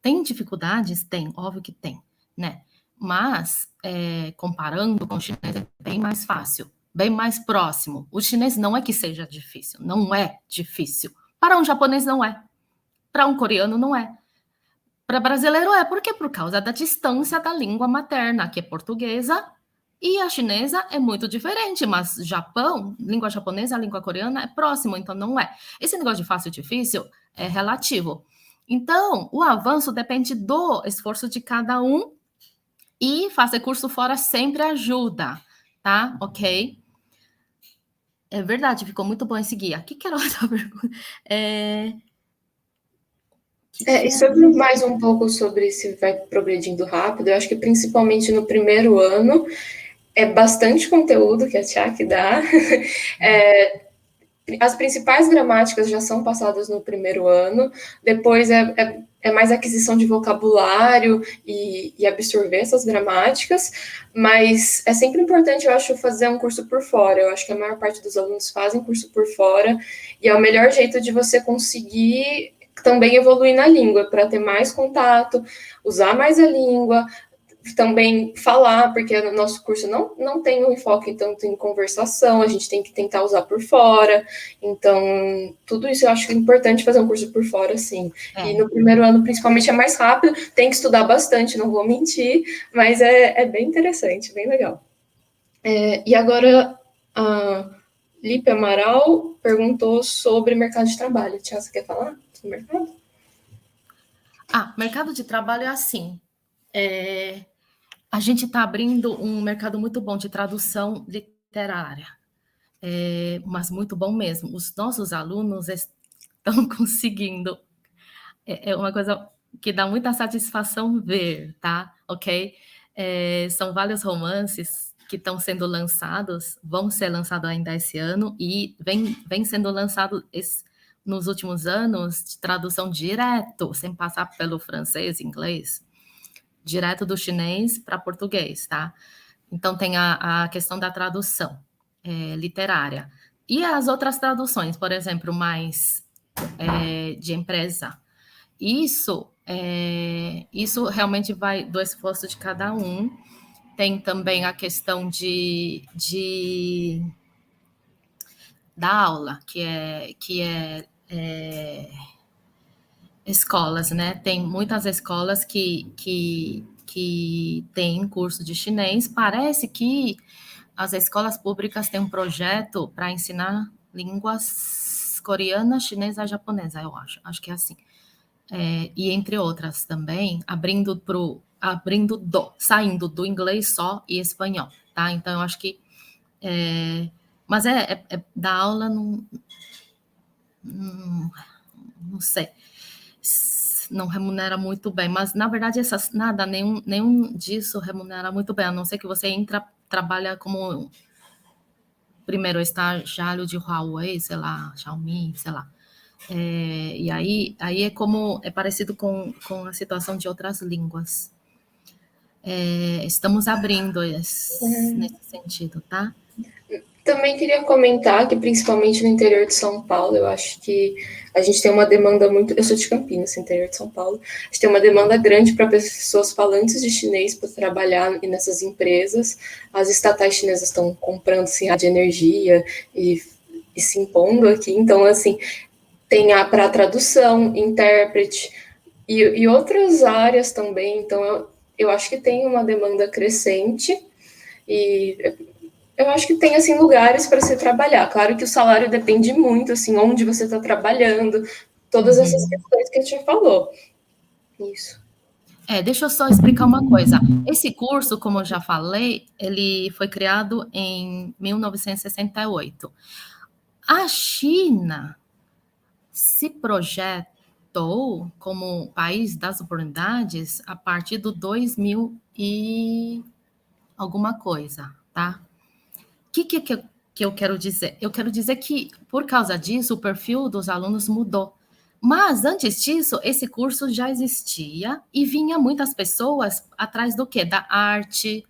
Tem dificuldades? Tem, óbvio que tem, né? Mas, comparando com o chinês, é bem mais fácil, bem mais próximo. O chinês não é que seja difícil, não é difícil. Para um japonês não é. Para um coreano não é. Para brasileiro é. Por quê? Por causa da distância da língua materna, que é portuguesa, e a chinesa é muito diferente, mas Japão, língua japonesa, língua coreana é próximo, então não é. Esse negócio de fácil e difícil é relativo. Então, o avanço depende do esforço de cada um e fazer curso fora sempre ajuda, tá? Ok? É verdade, ficou muito bom esse guia. O que era outra pergunta? E sobre mais um pouco sobre se vai progredindo rápido, eu acho que principalmente no primeiro ano é bastante conteúdo que a Tiak dá. As principais gramáticas já são passadas no primeiro ano, depois é mais aquisição de vocabulário e absorver essas gramáticas, mas é sempre importante, eu acho, fazer um curso por fora. Eu acho que a maior parte dos alunos fazem curso por fora, e é o melhor jeito de você conseguir também evoluir na língua, para ter mais contato, usar mais a língua, também falar, porque no nosso curso não tem um enfoque tanto em conversação, a gente tem que tentar usar por fora, então tudo isso eu acho importante fazer um curso por fora, sim. E no primeiro ano, principalmente, é mais rápido, tem que estudar bastante, não vou mentir, mas é bem interessante, bem legal. E agora, a Lipe Amaral perguntou sobre mercado de trabalho. Tia, você quer falar sobre mercado? Mercado de trabalho é assim. A gente está abrindo um mercado muito bom de tradução literária, mas muito bom mesmo. Os nossos alunos estão conseguindo. É uma coisa que dá muita satisfação ver, tá? Ok? São vários romances que estão sendo lançados, vão ser lançados ainda esse ano, e vem sendo lançado nos últimos anos de tradução direto, sem passar pelo francês, inglês, direto do chinês para português, tá? Então tem a questão da tradução literária. E as outras traduções, por exemplo, mais de empresa. Isso realmente vai do esforço de cada um. Tem também a questão da aula, que é escolas, né? Tem muitas escolas que têm curso de chinês. Parece que as escolas públicas têm um projeto para ensinar línguas coreana, chinesa e japonesa, eu acho. Acho que é assim. E entre outras também, saindo do inglês só e espanhol, tá? Então, eu acho que... mas da aula, não sei, não remunera muito bem, mas, na verdade, nenhum disso remunera muito bem, a não ser que você trabalha como primeiro estagiário de Huawei, sei lá, Xiaomi, sei lá. E aí é parecido com a situação de outras línguas. Estamos abrindo nesse sentido, tá? Também queria comentar que, principalmente no interior de São Paulo, eu acho que a gente tem uma demanda muito... Eu sou de Campinas, interior de São Paulo. A gente tem uma demanda grande para pessoas falantes de chinês para trabalhar nessas empresas. As estatais chinesas estão comprando assim, de energia e se impondo aqui. Então, assim, tem para tradução, intérprete e outras áreas também. Então, eu acho que tem uma demanda crescente e eu acho que tem, assim, lugares para se trabalhar. Claro que o salário depende muito, assim, onde você está trabalhando, todas essas questões que a gente falou. Isso. Deixa eu só explicar uma coisa. Esse curso, como eu já falei, ele foi criado em 1968. A China se projetou como país das oportunidades a partir do 2000 e alguma coisa, tá? O que eu quero dizer? Eu quero dizer que, por causa disso, o perfil dos alunos mudou. Mas, antes disso, esse curso já existia e vinha muitas pessoas atrás do quê? Da arte,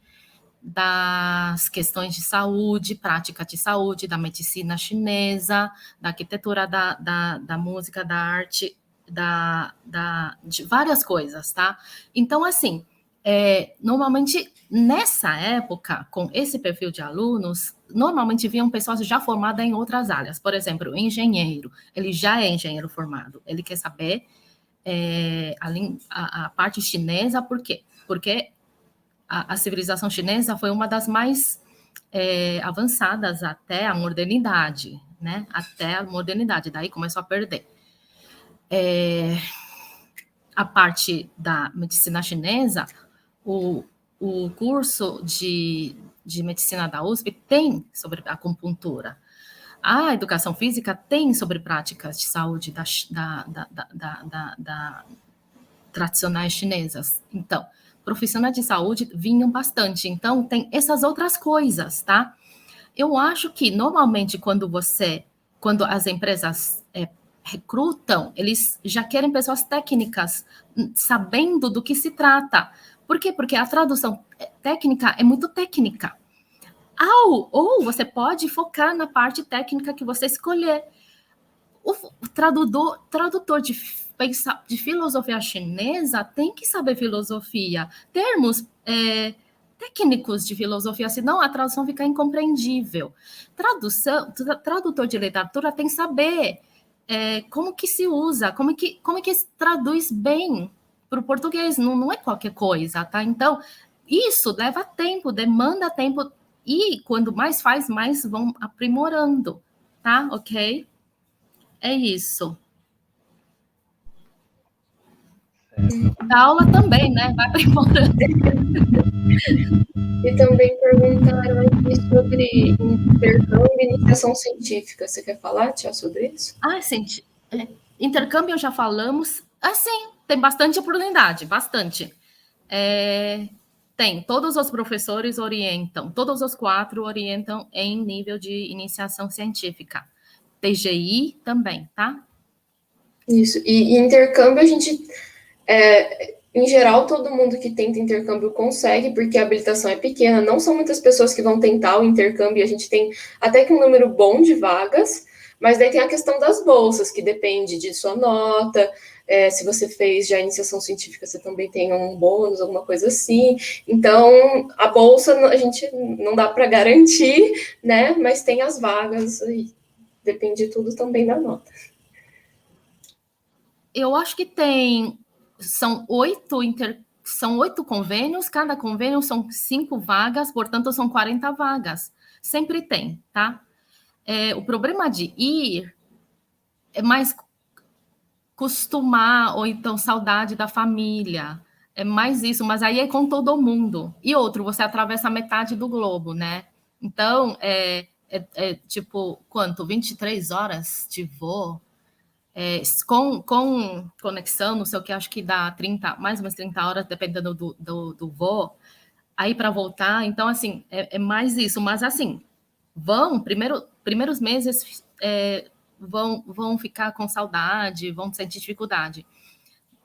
das questões de saúde, prática de saúde, da medicina chinesa, da arquitetura, da música, da arte, de várias coisas, tá? Então, assim, normalmente, nessa época, com esse perfil de alunos, normalmente vinham pessoas já formadas em outras áreas. Por exemplo, o engenheiro, ele já é engenheiro formado, ele quer saber a parte chinesa, por quê? Porque a civilização chinesa foi uma das mais avançadas até a modernidade, né? Até a modernidade, daí começou a perder. A parte da medicina chinesa, o curso de medicina da USP tem sobre acupuntura. A educação física tem sobre práticas de saúde tradicionais chinesas. Então, profissionais de saúde vinham bastante. Então, tem essas outras coisas, tá? Eu acho que, normalmente, quando as empresas recrutam, eles já querem pessoas técnicas, sabendo do que se trata. Por quê? Porque a tradução técnica é muito técnica. Ou você pode focar na parte técnica que você escolher. O tradutor de filosofia chinesa tem que saber filosofia, termos técnicos de filosofia, senão a tradução fica incompreendível. Tradutor de literatura tem que saber como que se usa, como que se traduz bem para o português, não é qualquer coisa, tá? Então, isso leva tempo, demanda tempo E quando mais faz, mais vão aprimorando, tá? Ok? É isso. Da aula também, né? Vai aprimorando. E também perguntaram aqui sobre intercâmbio e iniciação científica. Você quer falar, Tia, sobre isso? Intercâmbio já falamos. Sim, tem bastante oportunidade, bastante. Tem, todos os professores orientam, todos os 4 orientam em nível de iniciação científica. TGI também, tá? Isso. E intercâmbio, a gente, em geral, todo mundo que tenta intercâmbio consegue, porque a habilitação é pequena. Não são muitas pessoas que vão tentar o intercâmbio. A gente tem até que um número bom de vagas, mas daí tem a questão das bolsas, que depende de sua nota. Se você fez já iniciação científica, você também tem um bônus, alguma coisa assim. Então, a bolsa a gente não dá para garantir, né? Mas tem as vagas, e depende tudo também da nota. Eu acho que são 8 convênios, cada convênio são 5 vagas, portanto, são 40 vagas. Sempre tem, tá? O problema de ir é mais costumar, ou então saudade da família. É mais isso, mas aí é com todo mundo. E outro, você atravessa metade do globo, né? Então, tipo, quanto? 23 horas de voo? Com conexão, não sei o que, acho que dá 30, mais ou menos 30 horas, dependendo do voo, aí para voltar. Então, assim, é mais isso. Mas, assim, primeiros meses vão ficar com saudade, vão sentir dificuldade.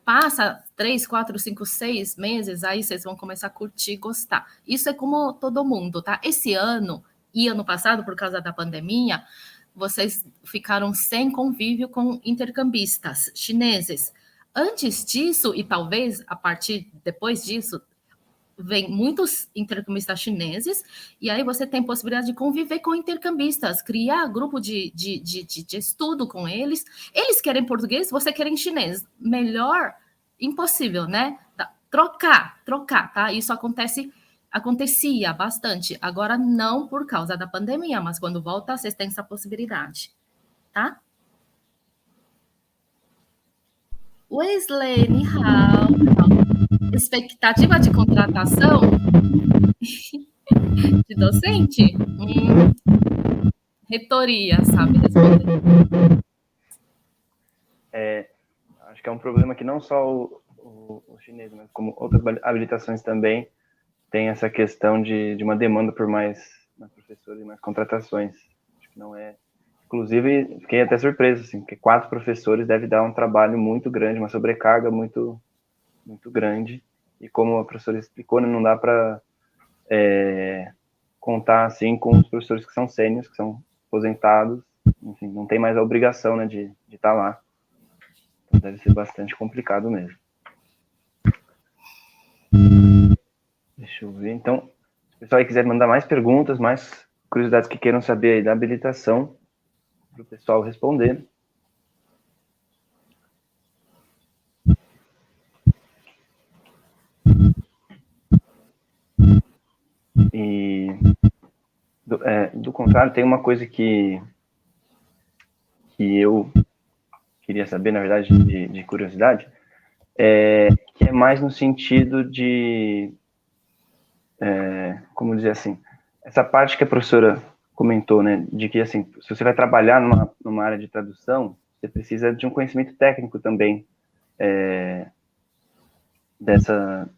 Passa 3, 4, 5, 6 meses, aí vocês vão começar a curtir, gostar. Isso é como todo mundo, tá? Esse ano e ano passado, por causa da pandemia, vocês ficaram sem convívio com intercambistas chineses. Antes disso, e talvez a partir depois disso, vem muitos intercambistas chineses, e aí você tem possibilidade de conviver com intercambistas, criar grupo de estudo com eles. Eles querem português, você quer chinês. Melhor, impossível, né? Trocar, tá? Isso acontecia bastante. Agora não por causa da pandemia, mas quando volta, vocês têm essa possibilidade, tá? Wesley, ni hao. Expectativa de contratação de docente? Reitoria, sabe responder. Acho que é um problema que não só o chinês, mas como outras habilitações também tem essa questão de uma demanda por mais professores e mais contratações. Acho que não é... Inclusive, fiquei até surpreso, assim, porque 4 professores deve dar um trabalho muito grande, uma sobrecarga muito, muito grande. E como a professora explicou, né, não dá para contar assim com os professores que são sêniores, que são aposentados, enfim, não tem mais a obrigação, né, de estar lá. Então deve ser bastante complicado mesmo. Deixa eu ver. Então, se o pessoal aí quiser mandar mais perguntas, mais curiosidades que queiram saber aí da habilitação, para o pessoal responder. E, do contrário, tem uma coisa que eu queria saber, na verdade, de curiosidade, que é mais no sentido de, como dizer assim, essa parte que a professora comentou, né, de que, assim, se você vai trabalhar numa área de tradução, você precisa de um conhecimento técnico também, dessa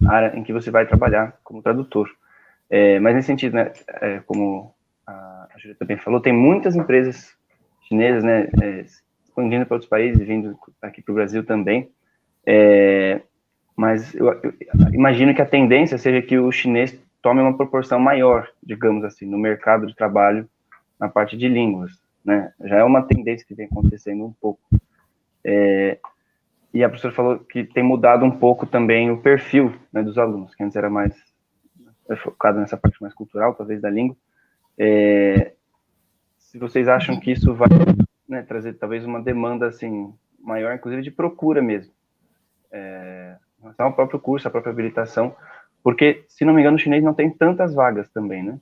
área em que você vai trabalhar como tradutor. Mas nesse sentido, né, como a Júlia também falou, tem muitas empresas chinesas, né, expandindo para outros países, vindo aqui para o Brasil também, mas eu imagino que a tendência seja que o chinês tome uma proporção maior, digamos assim, no mercado de trabalho, na parte de línguas, né? Já é uma tendência que vem acontecendo um pouco. E a professora falou que tem mudado um pouco também o perfil, né, dos alunos, que antes era mais focado nessa parte mais cultural, talvez, da língua. Se vocês acham que isso vai, né, trazer talvez uma demanda assim maior, inclusive de procura mesmo, em relação ao próprio curso, à própria habilitação, Porque, se não me engano, o chinês não tem tantas vagas também, né?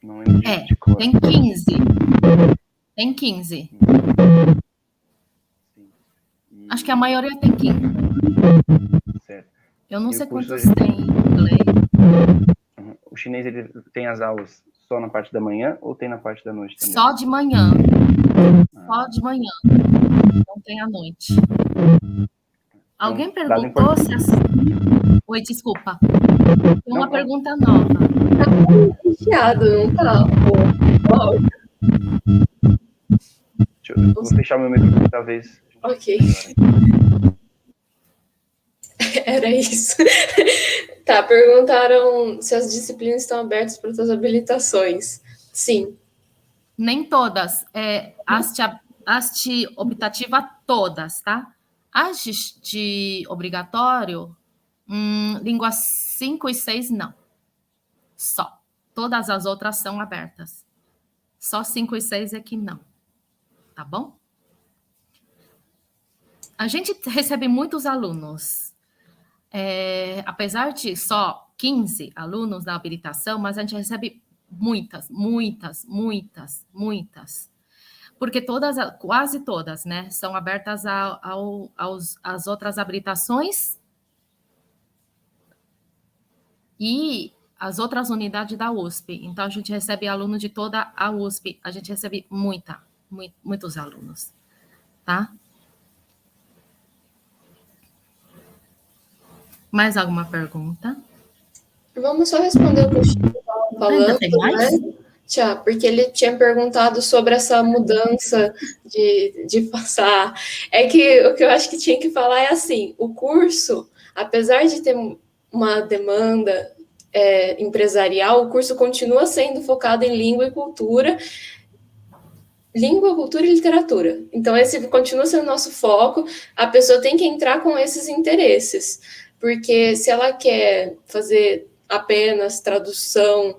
Não lembro de cor. Tem 15. Tem 15. Sim. Acho que a maioria tem 15. Certo. Eu não E sei o curso quantos tem em inglês. O chinês, ele tem as aulas só na parte da manhã ou tem na parte da noite também? Só de manhã. Só de manhã. Não tem à noite. Alguém perguntou se... Oi, desculpa. Tem uma pergunta nova. Tá enfiado, não tá? Eu vou fechar meu microfone, talvez. Ok. Era isso. Tá, perguntaram se as disciplinas estão abertas para outras habilitações. Sim. Nem todas. As optativa todas, tá? As de obrigatório, língua 5 e 6, não. Só. Todas as outras são abertas. Só 5 e 6 é que não. Tá bom? A gente recebe muitos alunos. Apesar de só 15 alunos na habilitação, mas a gente recebe muitas. Porque quase todas, né, são abertas às outras habilitações e as outras unidades da USP. Então, a gente recebe aluno de toda a USP. A gente recebe muitos alunos, tá? Mais alguma pergunta? Vamos só responder o que o Chico estava falando. Ainda tem mais? Né? Porque ele tinha perguntado sobre essa mudança de passar. É que o que eu acho que tinha que falar é assim, o curso, apesar de ter uma demanda empresarial, o curso continua sendo focado em língua, cultura e literatura. Então, esse continua sendo o nosso foco. A pessoa tem que entrar com esses interesses, porque se ela quer fazer apenas tradução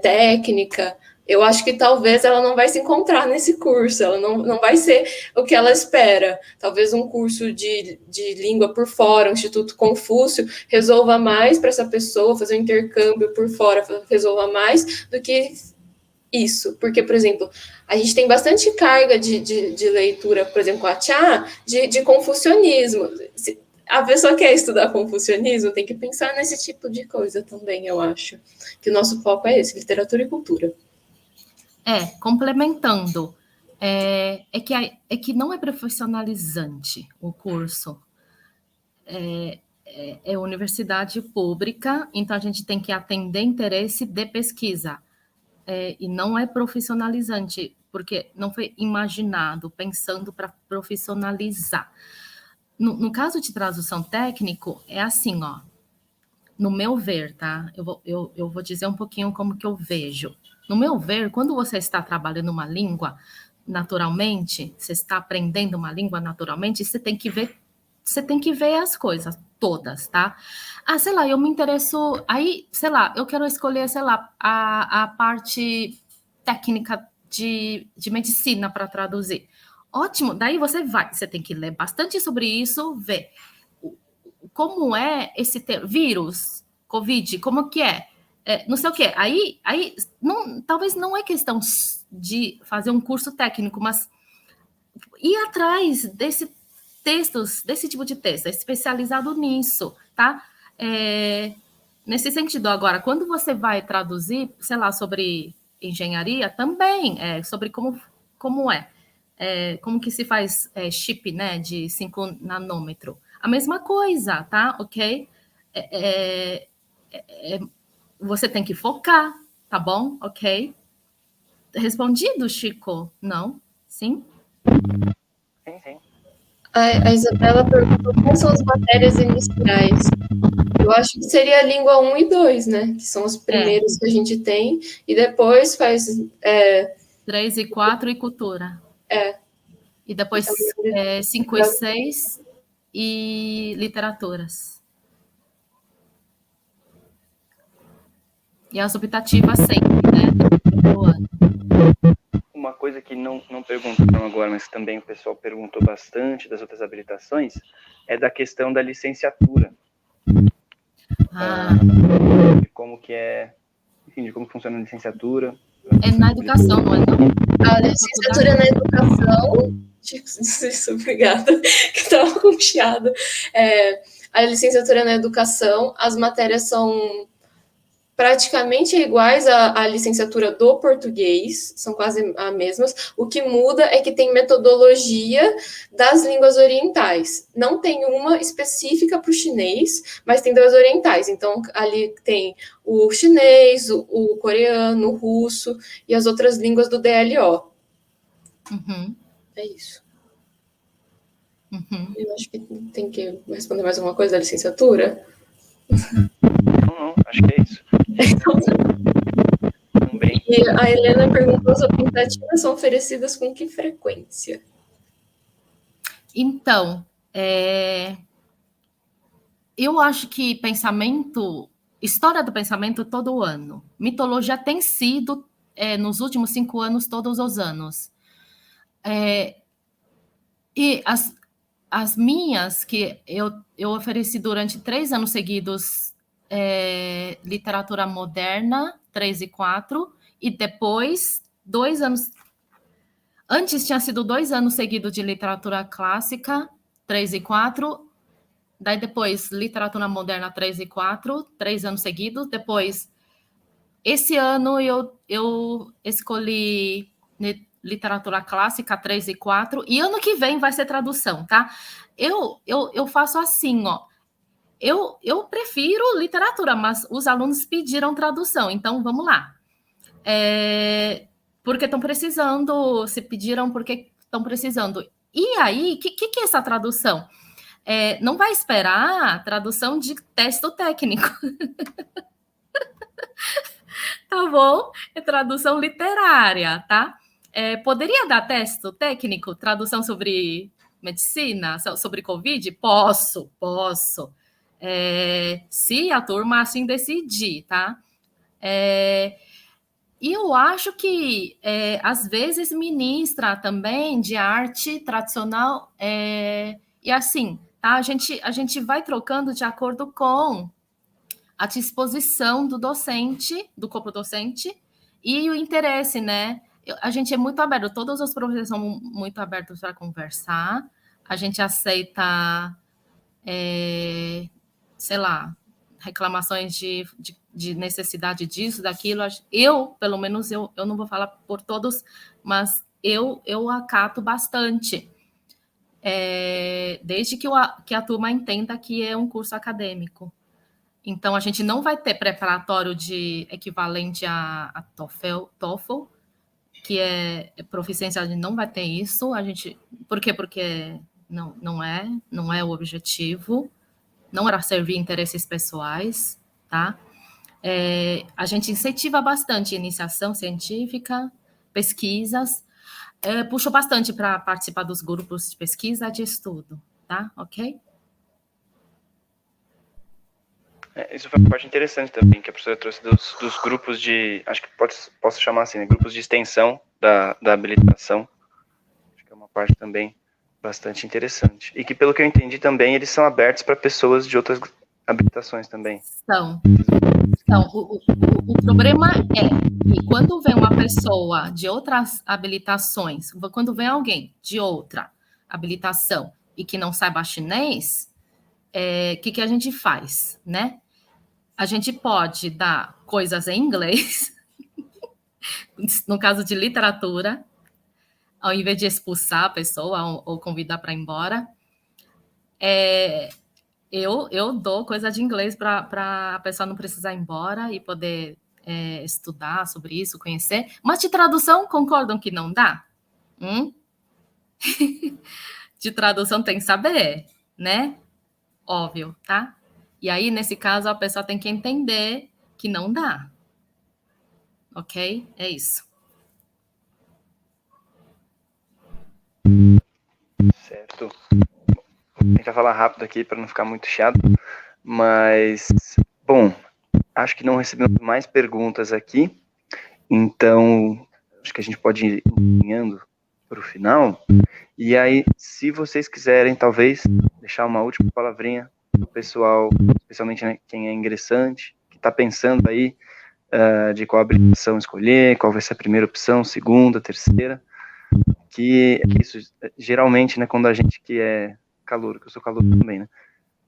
técnica, eu acho que talvez ela não vai se encontrar nesse curso, ela não vai ser o que ela espera. Talvez um curso de língua por fora, o Instituto Confúcio, resolva mais para essa pessoa, fazer um intercâmbio por fora, resolva mais do que isso. Porque, por exemplo, a gente tem bastante carga de leitura, por exemplo, com a Tchá, de confucionismo. A pessoa quer estudar confucionismo, tem que pensar nesse tipo de coisa também, eu acho. Que o nosso foco é esse, literatura e cultura. Complementando, é que não é profissionalizante o curso. É universidade pública, então a gente tem que atender interesse de pesquisa. E não é profissionalizante, porque não foi imaginado, pensando para profissionalizar. No caso de tradução técnico, é assim, ó. No meu ver, tá? Eu vou dizer um pouquinho como que eu vejo. No meu ver, quando você está trabalhando uma língua naturalmente, você está aprendendo uma língua naturalmente, você tem que ver as coisas todas, tá? Sei lá, eu me interesso, aí, sei lá, eu quero escolher, sei lá, a parte técnica de medicina para traduzir. Ótimo, daí você tem que ler bastante sobre isso, ver como é esse vírus, Covid, como que é? Não sei o quê. Aí talvez não é questão de fazer um curso técnico, mas ir atrás desse tipo de texto, especializado nisso, tá? Nesse sentido, agora, quando você vai traduzir, sei lá, sobre engenharia, também, sobre como que se faz chip, né, de 5 nanômetro. A mesma coisa, tá? Ok? Você tem que focar, tá bom? Ok? Respondido, Chico? Não? Sim? Sim. A Isabela perguntou quais são as matérias iniciais. Eu acho que seria a língua 1 e 2, né? Que são os primeiros que a gente tem. E depois faz... 3 e 4 e cultura. E depois 5 e 6 e literaturas. E as optativas sempre, né? Uma coisa que não perguntaram agora, mas também o pessoal perguntou bastante das outras habilitações, é da questão da licenciatura. de como que é, enfim, de como funciona a licenciatura. É na educação, não é não? A licenciatura é na educação... Obrigada, que estava com chiado. A licenciatura é na educação, as matérias são praticamente iguais à licenciatura do português, são quase as mesmas. O que muda é que tem metodologia das línguas orientais. Não tem uma específica para o chinês, mas tem das orientais. Então, ali tem o chinês, o coreano, o russo e as outras línguas do DLO. Uhum. É isso. Uhum. Eu acho que tem que responder mais alguma coisa da licenciatura. Não, acho que é isso. Também. E a Helena perguntou se as tentativas são oferecidas com que frequência? Então, eu acho que história do pensamento todo ano. Mitologia tem sido, nos últimos 5 anos, todos os anos. E as minhas, que eu ofereci durante 3 anos seguidos, literatura moderna, 3 e 4, e depois 2 anos... Antes tinha sido 2 anos seguidos de literatura clássica, 3 e 4, daí depois literatura moderna 3 e 4, 3 anos seguidos, depois esse ano eu escolhi literatura clássica 3 e 4, e ano que vem vai ser tradução, tá? Eu faço assim, ó. Eu prefiro literatura, mas os alunos pediram tradução, então vamos lá. Porque estão precisando, se pediram porque estão precisando. E aí, o que é essa tradução? Não vai esperar tradução de texto técnico. Tá bom? É tradução literária, tá? Poderia dar texto técnico, tradução sobre medicina, sobre Covid? Posso. Se a turma assim decidir, tá? E eu acho que, às vezes, ministra também de arte tradicional, e assim, tá? A gente vai trocando de acordo com a disposição do docente, do corpo docente, e o interesse, né? A gente é muito aberto, todos os professores são muito abertos para conversar, a gente aceita, sei lá, reclamações de necessidade disso, daquilo. Pelo menos, eu não vou falar por todos, mas eu acato bastante, desde que a turma entenda que é um curso acadêmico. Então, a gente não vai ter preparatório de equivalente a TOEFL, que é proficiência, a gente não vai ter isso. Por quê? Porque não é o objetivo, não era servir interesses pessoais, tá? A gente incentiva bastante iniciação científica, pesquisas, puxo bastante para participar dos grupos de pesquisa de estudo, tá? Ok? Isso foi uma parte interessante também, que a professora trouxe dos grupos de, acho que posso chamar assim, né, grupos de extensão da habilitação. Acho que é uma parte também bastante interessante. E que, pelo que eu entendi também, eles são abertos para pessoas de outras habilitações também. Então, o problema é que quando vem uma pessoa de outras habilitações, quando vem alguém de outra habilitação e que não saiba chinês, o que a gente faz, né? A gente pode dar coisas em inglês, no caso de literatura, ao invés de expulsar a pessoa ou convidar para ir embora. Eu dou coisa de inglês para a pessoa não precisar ir embora e poder estudar sobre isso, conhecer. Mas de tradução, concordam que não dá? De tradução tem que saber, né? Óbvio, tá? E aí, nesse caso, a pessoa tem que entender que não dá. Ok? É isso. Certo. Vou tentar falar rápido aqui para não ficar muito chato. Mas, bom, acho que não recebemos mais perguntas aqui. Então, acho que a gente pode ir encaminhando para o final. E aí, se vocês quiserem, talvez, deixar uma última palavrinha o pessoal, especialmente, né, quem é ingressante, que está pensando aí de qual habilitação escolher, qual vai ser a primeira opção, segunda, terceira, que isso, geralmente, né, quando a gente que é calouro, que eu sou calouro também, né,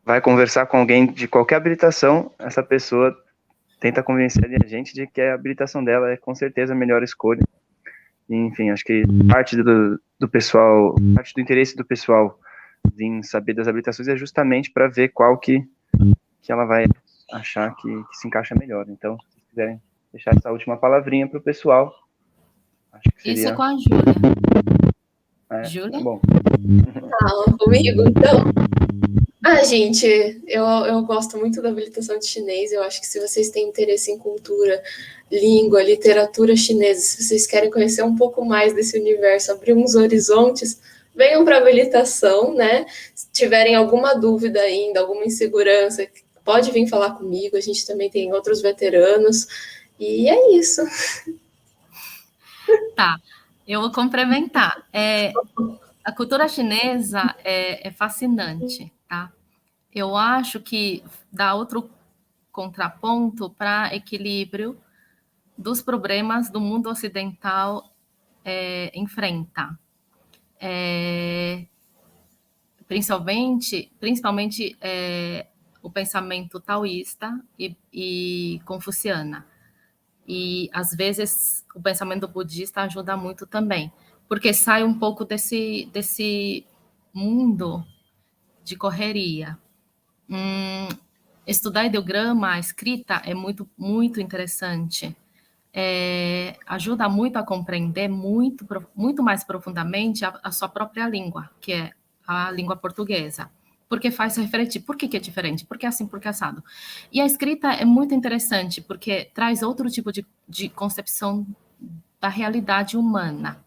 vai conversar com alguém de qualquer habilitação, essa pessoa tenta convencer a gente de que a habilitação dela é com certeza a melhor escolha. E, enfim, acho que parte do pessoal, parte do interesse do pessoal em saber das habilitações é justamente para ver qual que ela vai achar que se encaixa melhor. Então, se vocês quiserem deixar essa última palavrinha para o pessoal, acho que seria... Isso é com a Júlia. Júlia? Bom. Fala comigo, então. Gente, eu gosto muito da habilitação de chinês. Eu acho que se vocês têm interesse em cultura, língua, literatura chinesa, se vocês querem conhecer um pouco mais desse universo, abrir uns horizontes, venham para a habilitação, né? Se tiverem alguma dúvida ainda, alguma insegurança, pode vir falar comigo. A gente também tem outros veteranos. E é isso. Tá, eu vou complementar. A cultura chinesa é fascinante, tá? Eu acho que dá outro contraponto para equilíbrio dos problemas do mundo ocidental enfrenta. Principalmente o pensamento taoísta e confuciana. E, às vezes, o pensamento budista ajuda muito também, porque sai um pouco desse mundo de correria. Estudar ideograma, a escrita, é muito, muito interessante. Ajuda muito a compreender muito mais profundamente a sua própria língua, que é a língua portuguesa. Porque faz refletir. Por que é diferente? Porque é assim, porque é assado. E a escrita é muito interessante, porque traz outro tipo de concepção da realidade humana.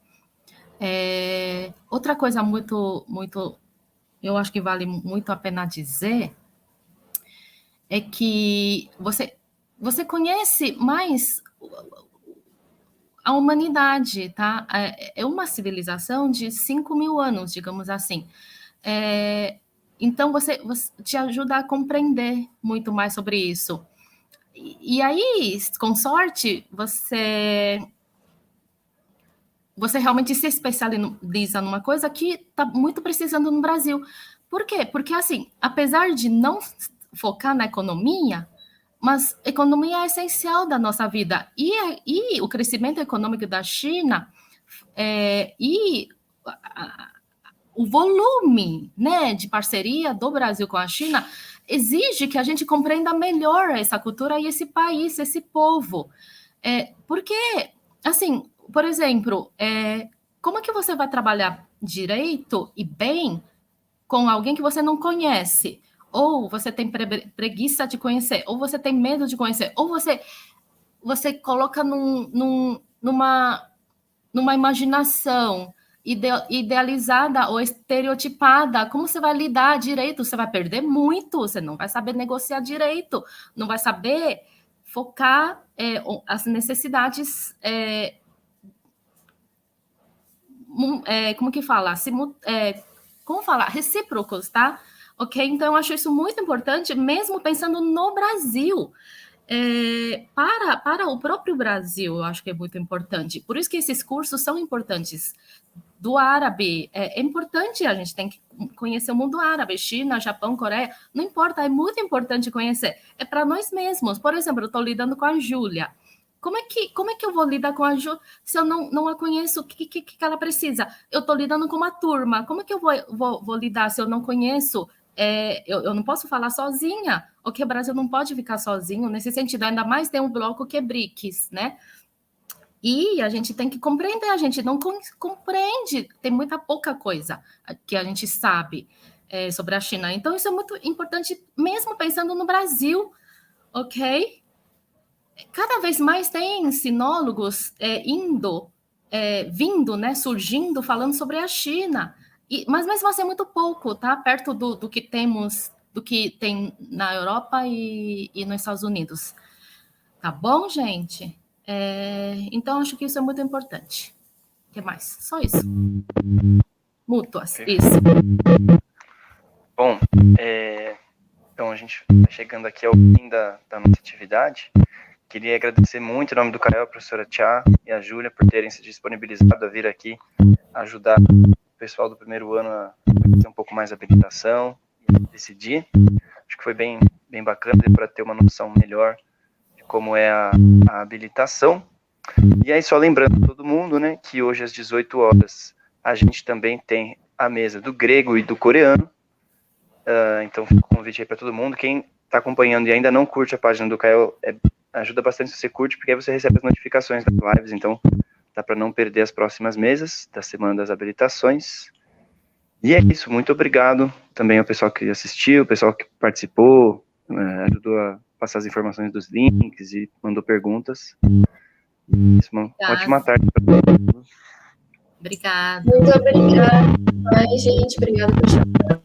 Outra coisa muito, muito, eu acho que vale muito a pena dizer, é que você conhece mais a humanidade, tá? É uma civilização de 5.000 anos, digamos assim. Então, você te ajuda a compreender muito mais sobre isso. E aí, com sorte, você realmente se especializa numa coisa que está muito precisando no Brasil. Por quê? Porque, assim, apesar de não focar na economia, mas economia é essencial da nossa vida. E o crescimento econômico da China e o volume, né, de parceria do Brasil com a China exige que a gente compreenda melhor essa cultura e esse país, esse povo. Porque, assim, por exemplo, como é que você vai trabalhar direito e bem com alguém que você não conhece? Ou você tem preguiça de conhecer, ou você tem medo de conhecer, ou você coloca numa imaginação idealizada ou estereotipada. Como você vai lidar direito? Você vai perder muito, você não vai saber negociar direito, não vai saber focar as necessidades, como que fala? Como falar? Recíprocos, tá? Ok? Então, eu acho isso muito importante, mesmo pensando no Brasil. Para o próprio Brasil, eu acho que é muito importante. Por isso que esses cursos são importantes. Do árabe, é importante, a gente tem que conhecer o mundo árabe, China, Japão, Coreia, não importa, é muito importante conhecer. É para nós mesmos. Por exemplo, eu estou lidando com a Júlia. Como é que eu vou lidar com a Ju se eu não a conheço? O que ela precisa? Eu estou lidando com uma turma. Como é que eu vou lidar se eu não conheço? Eu não posso falar sozinha. O que o Brasil não pode ficar sozinho nesse sentido. Ainda mais tem um bloco que é BRICS, né? E a gente tem que compreender. A gente não compreende. Tem muita pouca coisa que a gente sabe sobre a China. Então, isso é muito importante, mesmo pensando no Brasil, ok? Cada vez mais tem sinólogos vindo, né, surgindo, falando sobre a China. Mas mesmo assim é muito pouco, tá? Perto do que tem na Europa e nos Estados Unidos. Tá bom, gente? Então, acho que isso é muito importante. O que mais? Só isso. Mútuas, isso. Bom, a gente está chegando aqui ao fim da nossa atividade. Queria agradecer muito em nome do Caio, a professora Tchá e a Júlia por terem se disponibilizado a vir aqui ajudar o pessoal do primeiro ano a fazer um pouco mais a habilitação e decidir. Acho que foi bem bacana para ter uma noção melhor de como é a habilitação. E aí, só lembrando todo mundo, né, que hoje às 18 horas a gente também tem a mesa do grego e do coreano. Então, fica o convite aí para todo mundo. Quem está acompanhando e ainda não curte a página do Caio, ajuda bastante se você curte, porque aí você recebe as notificações das lives. Então, dá para não perder as próximas mesas da Semana das Habilitações. E é isso, muito obrigado também ao pessoal que assistiu, o pessoal que participou, ajudou a passar as informações dos links e mandou perguntas. Uma ótima tarde para todo mundo. Obrigada. Muito obrigada. Ai, gente, obrigada por chamar.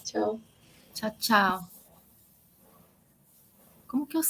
Tchau. Tchau, tchau. Como que eu